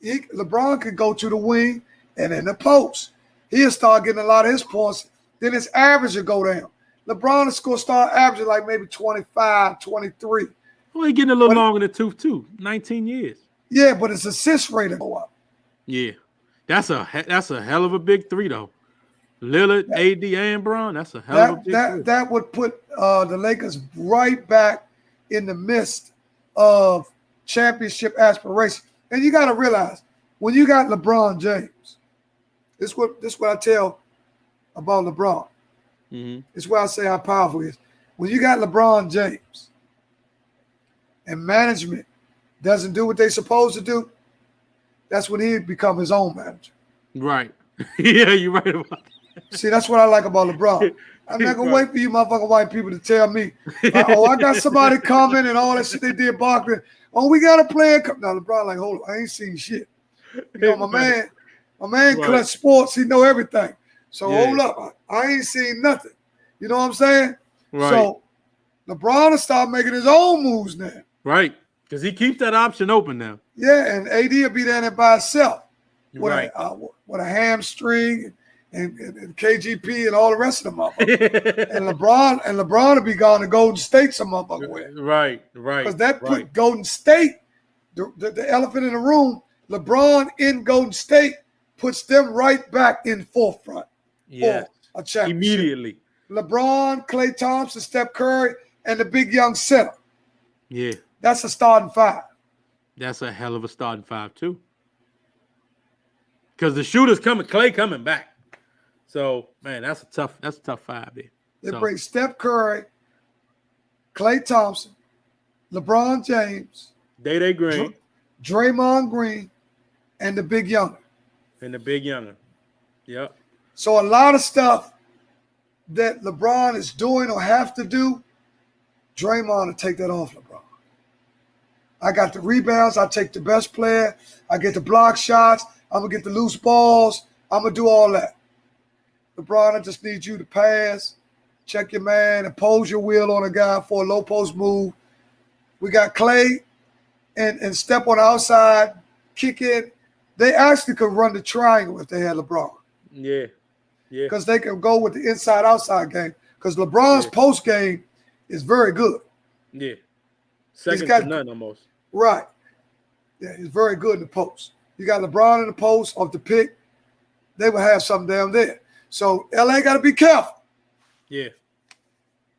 LeBron can go to the wing and in the post. He'll start getting a lot of his points. Then his average will go down. LeBron is going to start averaging like maybe 25, 23. Well, he getting a little longer in the tooth too. 19 years. Yeah, but his assist rate will go up. Yeah. That's a hell of a big three though. Lillard, AD, and Bron. That's a hell of a big three. That would put the Lakers right back in the midst of championship aspiration. And you got to realize, when you got LeBron James, this what I tell about LeBron. Mm-hmm. It's why I say how powerful he is. When you got LeBron James and management doesn't do what they're supposed to do, that's when he become his own manager. Right. Yeah, you're right about that. See, that's what I like about LeBron. I'm not gonna wait for you motherfucking white people to tell me, I got somebody coming and all that shit they did Barkley. Oh, we got a player come. Now LeBron like, hold on, I ain't seen shit. You know, my man Right. Clutch Sports, he know everything. So Yeah. hold up, I ain't seen nothing. You know what I'm saying? Right. So LeBron will start making his own moves now. Right. Because he keeps that option open now. Yeah, and AD will be down there by himself with, Right. with a hamstring and KGP and all the rest of them motherfuckers. and LeBron will be gone to Golden State some motherfucker with. Right. Because that put Golden State, the elephant in the room, LeBron in Golden State puts them right back in forefront Yeah. for a championship. Immediately. LeBron, Klay Thompson, Steph Curry, and the big young center. Yeah. That's a starting five. That's a hell of a starting five too. Because the shooter's coming, Klay coming back. So man, that's a tough five there. They So, bring Steph Curry, Klay Thompson, LeBron James, Day Green Draymond Green, and the big young. and the big younger. Yep. So a lot of stuff that LeBron is doing or have to do, Draymond will take that off LeBron. I got the rebounds. I take the best player. I get the block shots. I'm going to get the loose balls. I'm going to do all that. LeBron, I just need you to pass, check your man, and pose your wheel on a guy for a low post move. We got Klay and step on the outside, kick it. They actually could run the triangle if they had LeBron. Yeah. Yeah. Because they can go with the inside-outside game. Because LeBron's post game is very good. Yeah. Second got- to none almost. Right. Yeah, he's very good in the post. You got LeBron in the post off the pick. They will have something down there. So LA got to be careful. Yeah.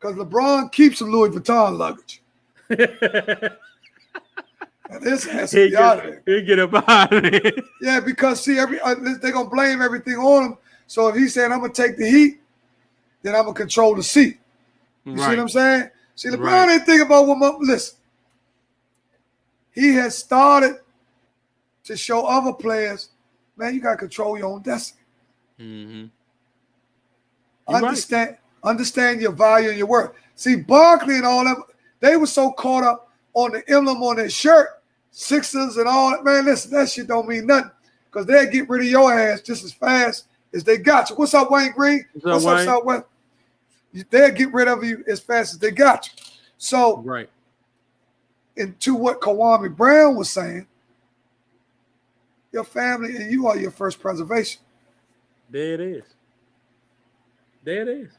Because LeBron keeps some Louis Vuitton luggage. And this has to be out of there. He'll get up out of there. Yeah, because see, they're gonna blame everything on him. So if he's saying I'm gonna take the heat, then I'm gonna control the seat. You see what I'm saying? See, LeBron Right. ain't thinking about what. Listen, he has started to show other players, man, you gotta control your own destiny. Mm-hmm. Understand your value and your worth. See, Barkley and all them, they were so caught up on the emblem on their shirt, Sixers and all that. Man, listen, that shit don't mean nothing. Because they'll get rid of your ass just as fast as they got you. What's up, Wayne Green? What's up, Wayne? Southwest? They'll get rid of you as fast as they got you. So, Right. and to what Kwame Brown was saying, your family and you are your first preservation. There it is. There it is.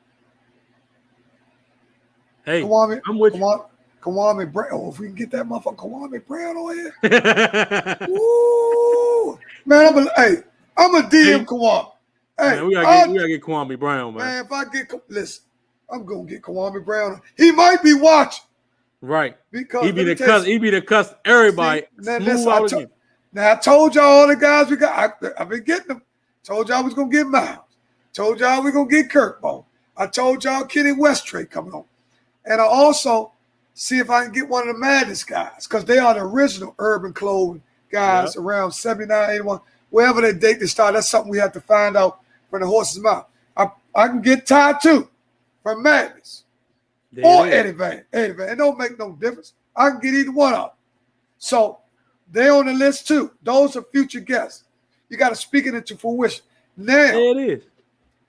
Hey, Kwame, I'm with you. Kwame Brown. Oh, if we can get that motherfucker Kwame Brown on here. Ooh. Man, I'm a DM Kwame. Hey, Man, we gotta get Kwame Brown, man. man, if I listen, I'm gonna get Kwame Brown. He might be watching Right. because He be the cuss everybody. Now I told y'all all the guys we got. I've been getting them. Told y'all I was gonna get Miles. Told y'all we're gonna get Kirk Bone. I told y'all Kenny Westray coming on. And I also see if I can get one of the Madness guys, because they are the original urban clothing guys around 79, 81. Wherever they date they start, that's something we have to find out from the horse's mouth. I can get Ty too from Madness. Or Eddie Van. It don't make no difference. I can get either one of them. So they're on the list too. Those are future guests. You got to speak it into fruition. Now, There it is.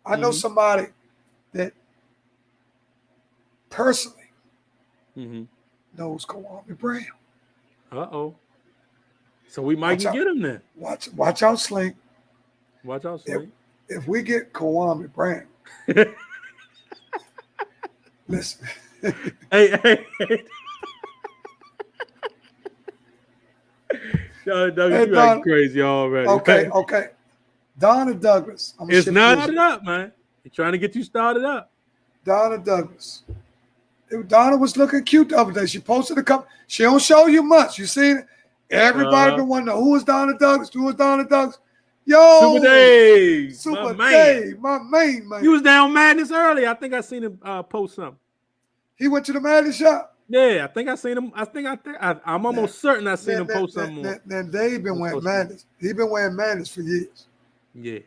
I know somebody that personally knows Kwame Brown. Uh-oh. So we might get him then. Watch out, Slink. Watch out, Slink. If we get Kwame Brown, listen. Hey. Doug, you acting crazy already. Okay. Donna Douglas. It's not started up, man. He's trying to get you started up. Donna Douglas. Donna was looking cute the other day. She posted a couple. She don't show you much. You seen it? Everybody been wondering who is Donna Douglas? Who is Donna Douglas? Yo, Super Dave, my main man. He was down Madness early. I think I seen him post something. He went to the Madness shop. Yeah, I think I seen him. I'm almost certain I seen him post something. Then Dave been wearing Madness. He been wearing Madness for years. Yeah.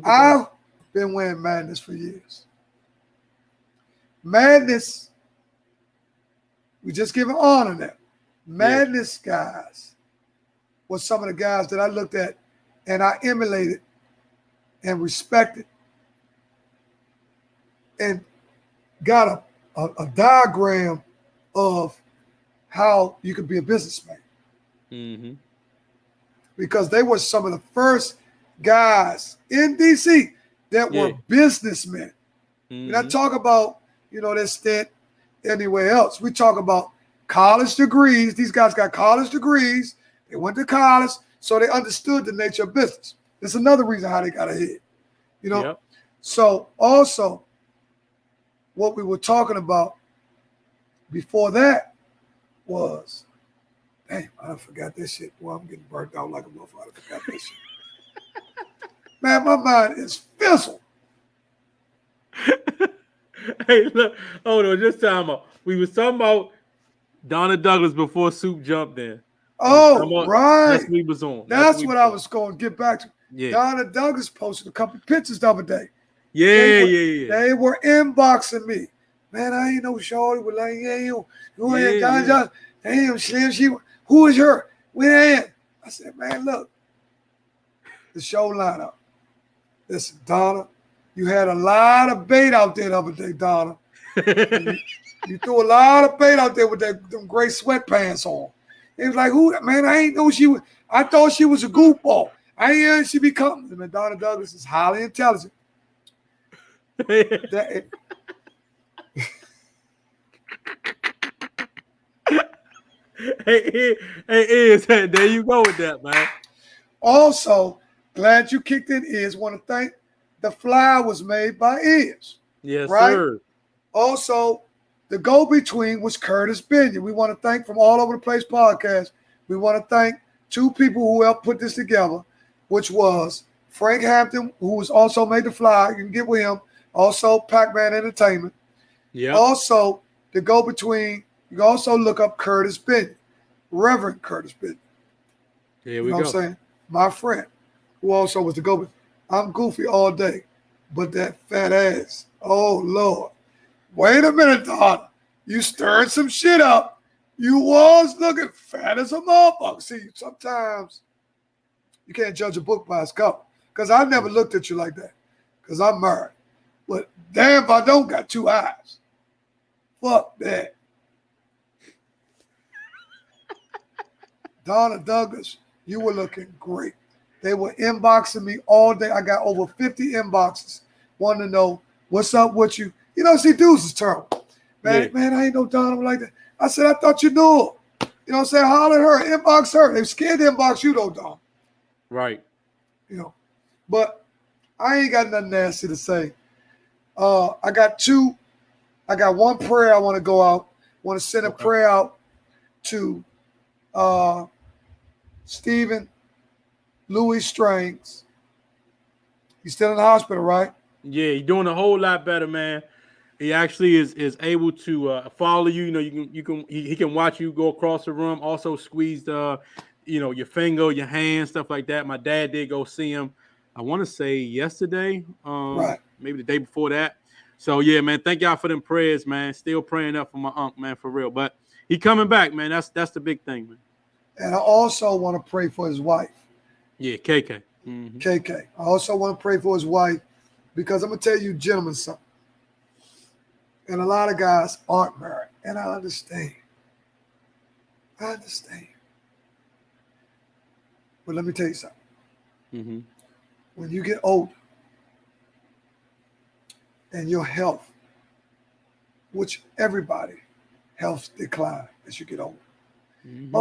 I've been wearing Madness for years. Madness, we just giving honor now. Madness guys was some of the guys that I looked at and I emulated and respected and got a diagram of how you could be a businessman. Mm-hmm. Because they were some of the first guys in DC that were businessmen. Mm-hmm. And I talk about, their stint anywhere else. We talk about college degrees. These guys got college degrees. They went to college, so they understood the nature of business. That's another reason how they got ahead. Yep. So also, what we were talking about before that was, damn, I forgot this shit. Boy, I'm getting burnt out like a motherfucker. I forgot this shit. Man, my mind is fizzled. Hey, look, hold on, just time out. We was talking about Donna Douglas before Soup jumped in. Oh, right. That's what we was on. That's what I was going to get back to. Yeah. Donna Douglas posted a couple pictures the other day. Yeah. They were inboxing me. Man, I ain't no shorty with like, damn, Slim, who is her? Where? I said, man, look, the show lineup. Listen, Donna, you had a lot of bait out there the other day, Donna. you threw a lot of bait out there with them gray sweatpants on. It was like, who, man, I ain't know she was, I thought she was a goofball. I ain't heard she become, and Donna Douglas is highly intelligent. Hey, there you go with that, man. Also, glad you kicked in Iz. Want to thank the fly was made by Iz. Yes, right? Sir. Also, the go-between was Curtis Binion. We want to thank from All Over the Place podcast. We want to thank two people who helped put this together, which was Frank Hampton, who was also made the fly. You can get with him. Also, Pac-Man Entertainment. Yeah. Also, the go-between, you can also look up Curtis Binion, Reverend Curtis Binion. Here we go. What I'm saying? My friend, who also was the go-between. I'm goofy all day, but that fat ass, oh, Lord. Wait a minute, Donna. You stirred some shit up. You was looking fat as a motherfucker. See, sometimes you can't judge a book by its cover, because I never looked at you like that, because I'm married. But damn if I don't got two eyes. Fuck that. Donna Douglas, you were looking great. They were inboxing me all day. I got over 50 inboxes wanting to know what's up with you. See, dudes is terrible. Man, I ain't no Donna like that. I said, I thought you knew her. You know what I'm saying? Holler at her, inbox her. They scared to inbox you though, Don. Right. But I ain't got nothing nasty to say. I got one prayer I want to go out. Want to send a prayer out to Stephen Louis Strings. He's still in the hospital, right? Yeah, he's doing a whole lot better, man. He actually is able to follow you. He can watch you go across the room. Also squeeze your finger, your hand, stuff like that. My dad did go see him. I want to say yesterday, right? Maybe the day before that. So yeah, man. Thank y'all for them prayers, man. Still praying up for my uncle, man, for real. But He coming back, man. That's the big thing, man. And I also want to pray for his wife. Yeah, KK. Mm-hmm. KK. I also want to pray for his wife because I'm going to tell you gentlemen something. And a lot of guys aren't married. And I understand. But let me tell you something. Mm-hmm. When you get older and your health, which everybody, health decline as you get older. Mm-hmm.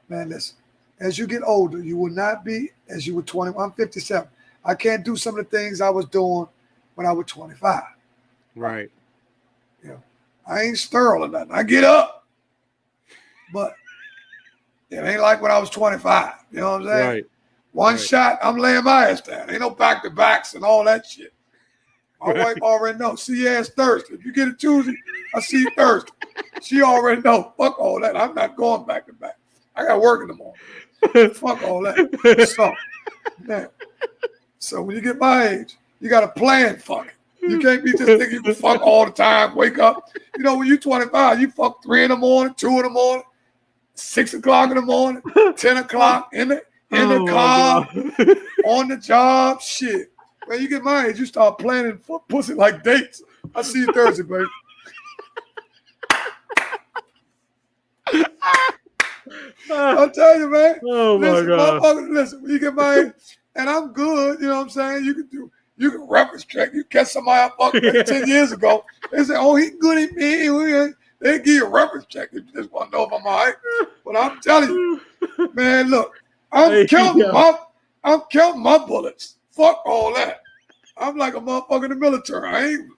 Man, listen. As you get older, you will not be as you were 20. I'm 57. I can't do some of the things I was doing when I was 25. Right. You know, I ain't sterile or nothing. I get up. But it ain't like when I was 25. You know what I'm saying? Right. One shot, I'm laying my ass down. Ain't no back-to-backs and all that shit. My wife already knows. See your ass Thursday. If you get it Tuesday, I see you Thursday. She already know. Fuck all that. I'm not going back-to-back. I got work in the morning. Fuck all that. So, man. So when you get my age, you got to plan fucking. You can't be just thinking you can fuck all the time, wake up. You know, when you're 25, you fuck 3 in the morning, 2 in the morning, 6 o'clock in the morning, 10 o'clock in the car, on the job, shit. When you get my age, you start planning for pussy like dates. I see you Thursday, baby. I'll tell you, man. Oh, listen, my God. Listen, when you get my age, and I'm good, you know what I'm saying? You can reference check. You catch somebody I fucked 10 years ago. They say, oh, he good at me. They give you a reference check if you just want to know if I'm all right. But I'm telling you, man, look, I'm counting my bullets. Fuck all that. I'm like a motherfucker in the military. I ain't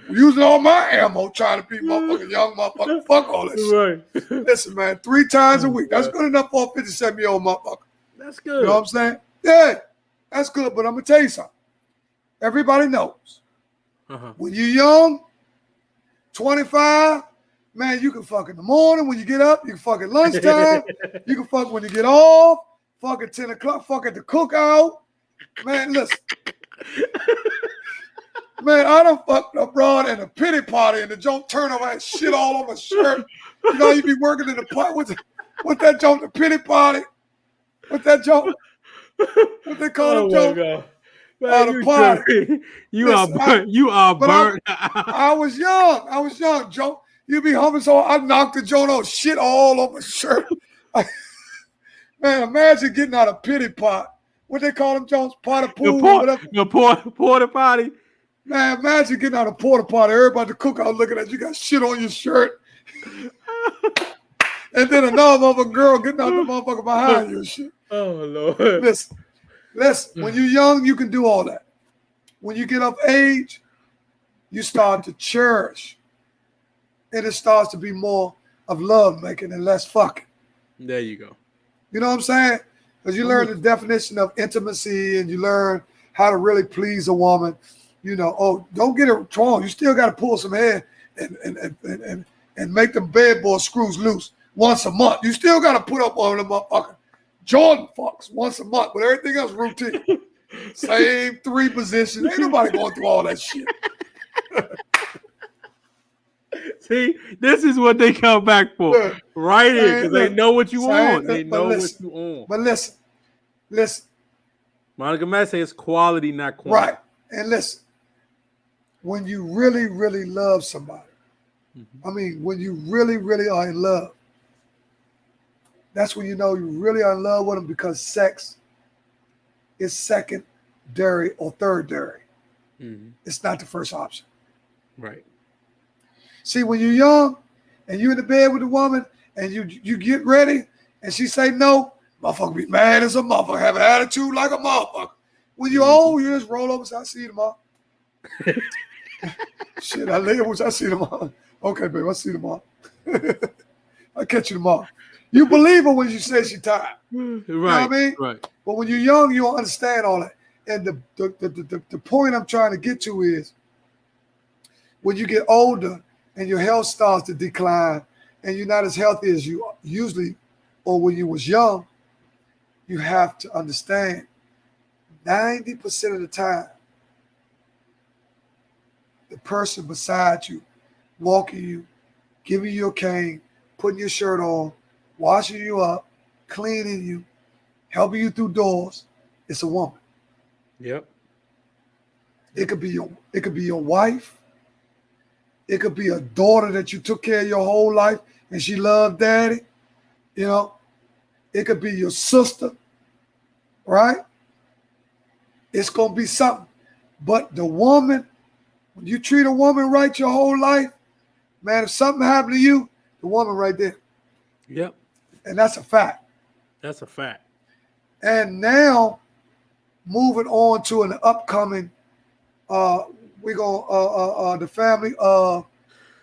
using all my ammo trying to be motherfucking young motherfucker. Fuck all that shit. Right. Listen, man, 3 times a week. That's good enough for a 57-year-old motherfucker. That's good. You know what I'm saying? Yeah, that's good. But I'm going to tell you something. Everybody knows. When you're young, 25, man, you can fuck in the morning when you get up. You can fuck at lunchtime. You can fuck when you get off. Fuck at 10 o'clock. Fuck at the cookout. Man, listen. Man, I done fucked a broad in a pity party and the joint turn over and shit all on my shirt. You know, you be working in the party with that joint, the pity party. With that joint. What they call it, joint? Man, you are burnt. I was young, Joe. You be humming, so I knocked the joint on shit all on my shirt. Man, imagine getting out of pity pot. What they call them, Jones? Pot of pool, whatever. The porta potty. Man, imagine getting out of porta potty. Everybody at the cookout looking at you, got shit on your shirt. And then another motherfucking girl getting out the motherfucker behind you and shit. Oh, Lord. Listen, when you're young, you can do all that. When you get of age, you start to cherish. And it starts to be more of love making and less fucking. There you go. You know what I'm saying? Because you learn the definition of intimacy and you learn how to really please a woman. You know, oh, don't get it wrong. You still got to pull some hair and make them bed boy screws loose once a month. You still got to put up on them motherfucking Jordan fucks once a month, but everything else routine. Same 3 positions. Ain't nobody going through all that shit. See, this is what they come back for. Look, right here, because they know what you want. They know what you want. But listen. Monica Matt says quality, not quantity. Right. And listen, when you really, really love somebody, I mean, when you really, really are in love, that's when you know you really are in love with them, because sex is secondary or thirdary. It's not the first option. Right. See, when you're young and you in the bed with a woman and you get ready and she say no, motherfucker be mad as a motherfucker, have an attitude like a motherfucker. When you're old, you just roll over and say, I see you tomorrow. Shit, I lay with you, I see you tomorrow. Okay, babe, I see you tomorrow. I'll catch you tomorrow. You believe her when she says she's tired. Right. You know what I mean? Right. But when you're young, you don't understand all that. And the point I'm trying to get to is when you get older and your health starts to decline and you're not as healthy as you usually or when you was young, you have to understand 90% of the time, the person beside you, walking you, giving you a cane, putting your shirt on, washing you up, cleaning you, helping you through doors, it's a woman. Yep. It could be your wife. It could be a daughter that you took care of your whole life and she loved daddy. You know, it could be your sister, right? It's gonna be something. But the woman, when you treat a woman right your whole life, man, if something happened to you, the woman right there. Yep. And that's a fact. That's a fact. And now, moving on to an upcoming, we're gonna the family of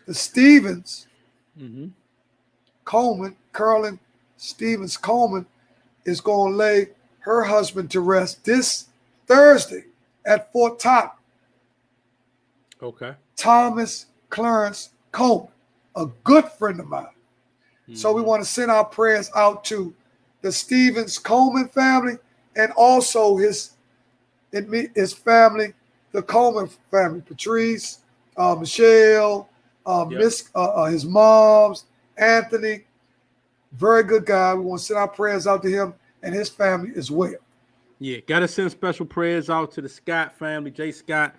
the Stevens, Coleman, Carolyn Stevens Coleman, is gonna lay her husband to rest this Thursday at Fort Top. Okay. Thomas Clarence Coleman, a good friend of mine. So we want to send our prayers out to the Stevens Coleman family and also his family, the Coleman family, Patrice, Michelle, his moms, Anthony. Very good guy. We want to send our prayers out to him and his family as well. Yeah, gotta send special prayers out to the Scott family. Jay Scott,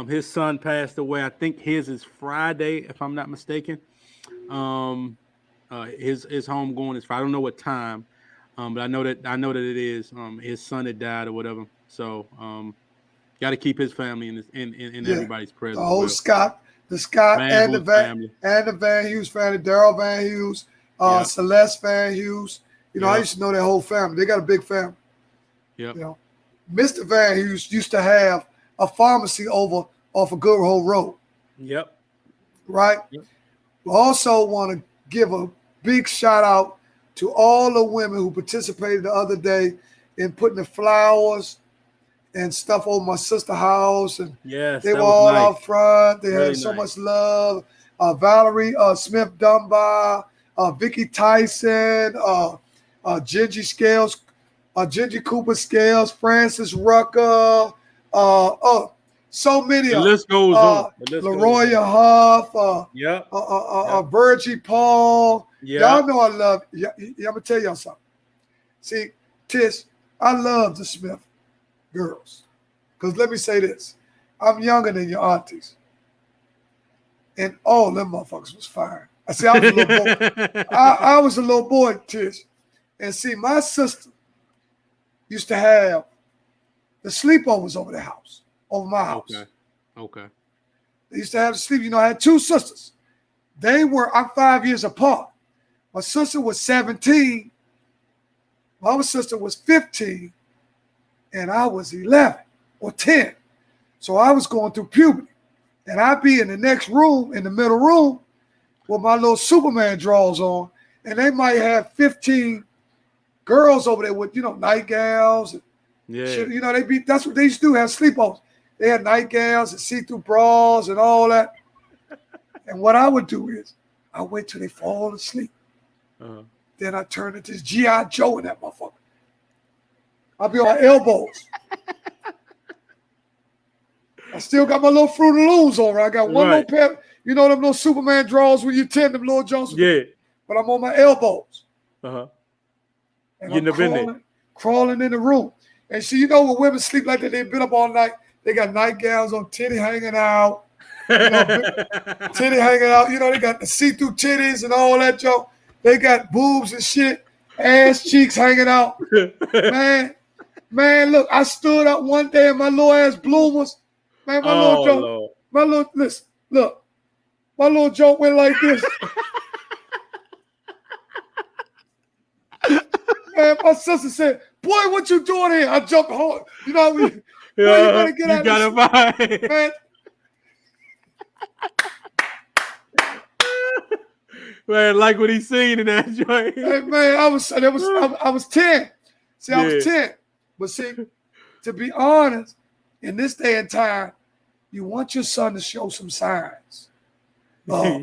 his son passed away. I think his is Friday, if I'm not mistaken. His homegoing is Friday. I don't know what time, but I know that it is. His son had died or whatever. So, got to keep his family in everybody's prayers. The whole Scott, and the family, and the Van Hughes family, Daryl Van Hughes, Celeste Van Hughes. You know, I used to know that whole family. They got a big family. Yeah. You know, Mr. Van Hughes used to have a pharmacy off of Good Hope Road. Yep. Right. Yep. We also want to give a big shout out to all the women who participated the other day in putting the flowers and stuff over my sister's house, and they were all out front. They had so much love. Valerie Smith Dunbar, Vicky Tyson, Gingy Scales, Gingy Cooper Scales, Francis Rucker, so many. The list goes on. LaRoya Huff, Virgie Paul. Y'all know I love. Yeah, I'm gonna tell y'all something. See, Tish, I love the Smith girls, because let me say this: I'm younger than your aunties, and all them motherfuckers was fine. I see, I was a little boy. I was a little boy, Tish, and see, my sister used to have the sleepovers over the house, over my house. Okay. They used to have the sleep. You know, I had two sisters. I'm 5 years apart. My sister was 17. My other sister was 15. And I was 11 or 10. So I was going through puberty. And I'd be in the next room, in the middle room, with my little Superman drawers on. And they might have 15 girls over there with, nightgowns. And shit. You know, that's what they used to do, have sleepovers. They had nightgowns and see-through bras and all that. And what I would do is I wait till they fall asleep. Then I turn into G.I. Joe in that motherfucker. I'll be on my elbows. I still got my little Fruit of the Looms on. I got one little pair. You know them little Superman drawers when you tend them little Jones. Yeah. But I'm on my elbows. And I'm crawling in the room. And see, you know when women sleep like that, they've been up all night. They got nightgowns on, titty hanging out. Titty hanging out. You know, they got the see-through titties and all that, Joe. They got boobs and shit, ass cheeks hanging out. Man, look, I stood up one day and my little ass bloomers. Man, my little joke went like this. Man, my sister said, "Boy, what you doing here?" I jumped hard. You know, you better get out of this. Man. Man, like what he's seen in that joint. Hey, man, I was 10. See, I was 10. But see, to be honest, in this day and time, you want your son to show some signs of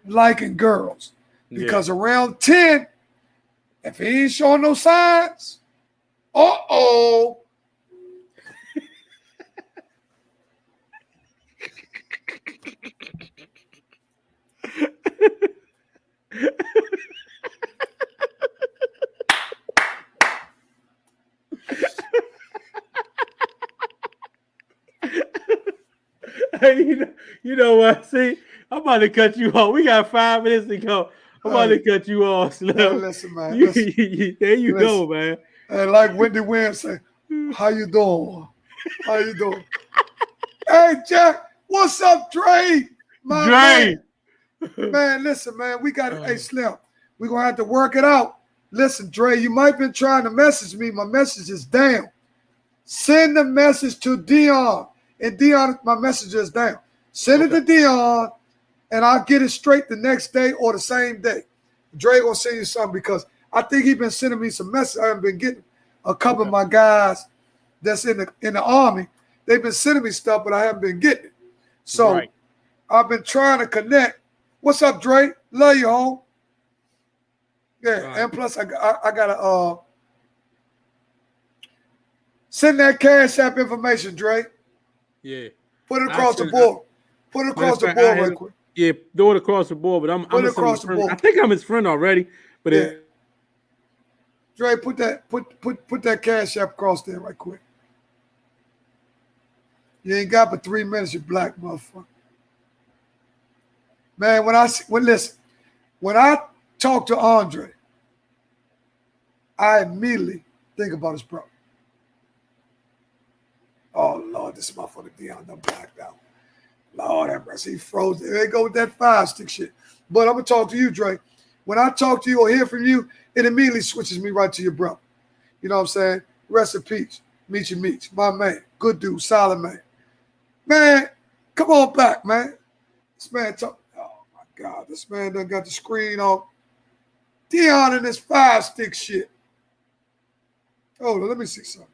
liking girls. Because around 10, if he ain't showing no signs, uh-oh. Hey, you know what? See, I'm about to cut you off. We got 5 minutes to go. I'm about to cut you off, Slim. Listen, man. Listen, there you go, man. And like Wendy Williams say, how you doing? How you doing? Hey, Jack, what's up, Dre? Dre. Man, listen, man, we got it. Hey, Slim, we're going to have to work it out. Listen, Dre, you might have been trying to message me. My message is down. Send the message to Dion. And Dion, my message is down. Send it to Dion, and I'll get it straight the next day or the same day. Dre gonna send you something because I think he's been sending me some messages. I haven't been getting a couple of my guys that's in the army. They've been sending me stuff, but I haven't been getting it. So I've been trying to connect. What's up, Dre? Love you, home. Yeah, and plus I gotta send that Cash App information, Dre. Yeah. Put it across the board. Put it across the board right quick. Yeah, do it across the board, but I'm across the board. I think I'm his friend already, but yeah. Dre, put that Cash App across there right quick. You ain't got but 3 minutes, you black motherfucker. Man, when I talk to Andre, I immediately think about his brother. Oh, Lord, this motherfucker Dion done blacked out. Lord have mercy, he froze. There they go with that 5-stick shit. But I'm going to talk to you, Dre. When I talk to you or hear from you, it immediately switches me right to your brother. You know what I'm saying? Rest in peace. Meet you, my man. Good dude, solid man. Man, come on back, man. This man talk. Oh, my God. This man done got the screen off. Dion and this 5-stick shit. Hold on, let me see something.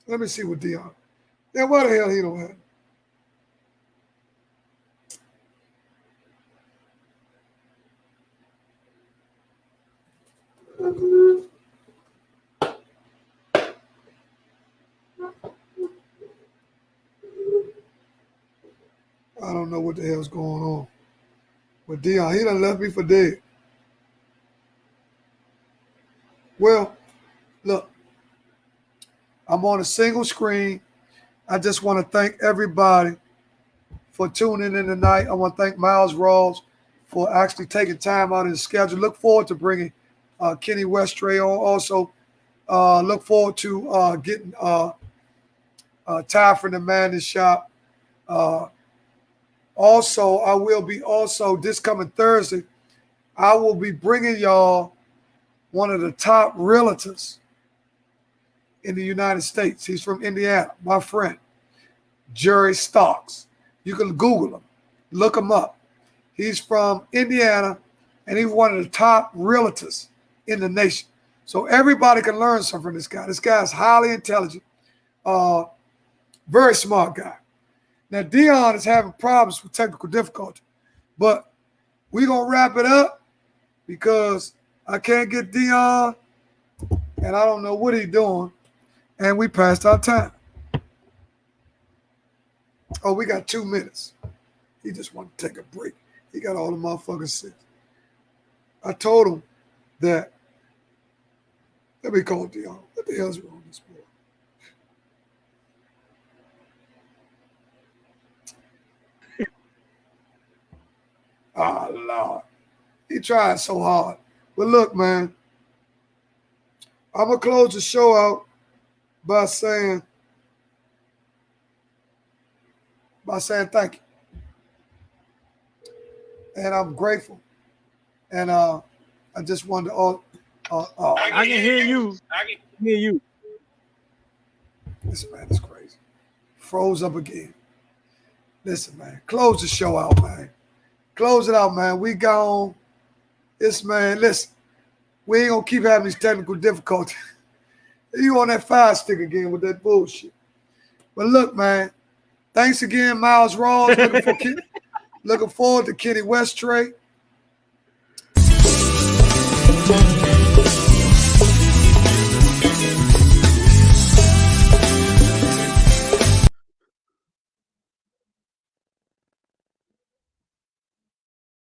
Let me see what Dion. Yeah, why the hell he don't have? I don't know what the hell's going on. But Dion, he done left me for dead. Well, look. I'm on a single screen. I just want to thank everybody for tuning in tonight. I want to thank Miles Rawls for actually taking time out of his schedule. Look forward to bringing Kenny Westray on. Also, look forward to getting Ty from the Madness Shop. Also, I will be this coming Thursday, I will be bringing y'all one of the top realtors in the United States. He's from Indiana, my friend, Jerry Starks. You can Google him, look him up. He's from Indiana, and he's one of the top realtors in the nation. So everybody can learn something from this guy. This guy's highly intelligent, very smart guy. Now, Dion is having problems with technical difficulty, but we're going to wrap it up because I can't get Dion, and I don't know what he's doing. And we passed our time. Oh, we got 2 minutes. He just wanted to take a break. He got all the motherfuckers sick. I told him that, let me call Dion. What the hell's wrong with this boy? Oh, Lord. He tried so hard. But look, man, I'm going to close the show out by saying thank you. And I'm grateful. And I just wanted to I can hear you. I can hear you. This man is crazy. Froze up again. Listen, man. Close the show out, man. Close it out, man. We gone. This man, listen. We ain't gonna keep having these technical difficulties. You on that 5-stick again with that bullshit. But look, man, thanks again, Miles Rawls. Looking forward to Kenny Westray.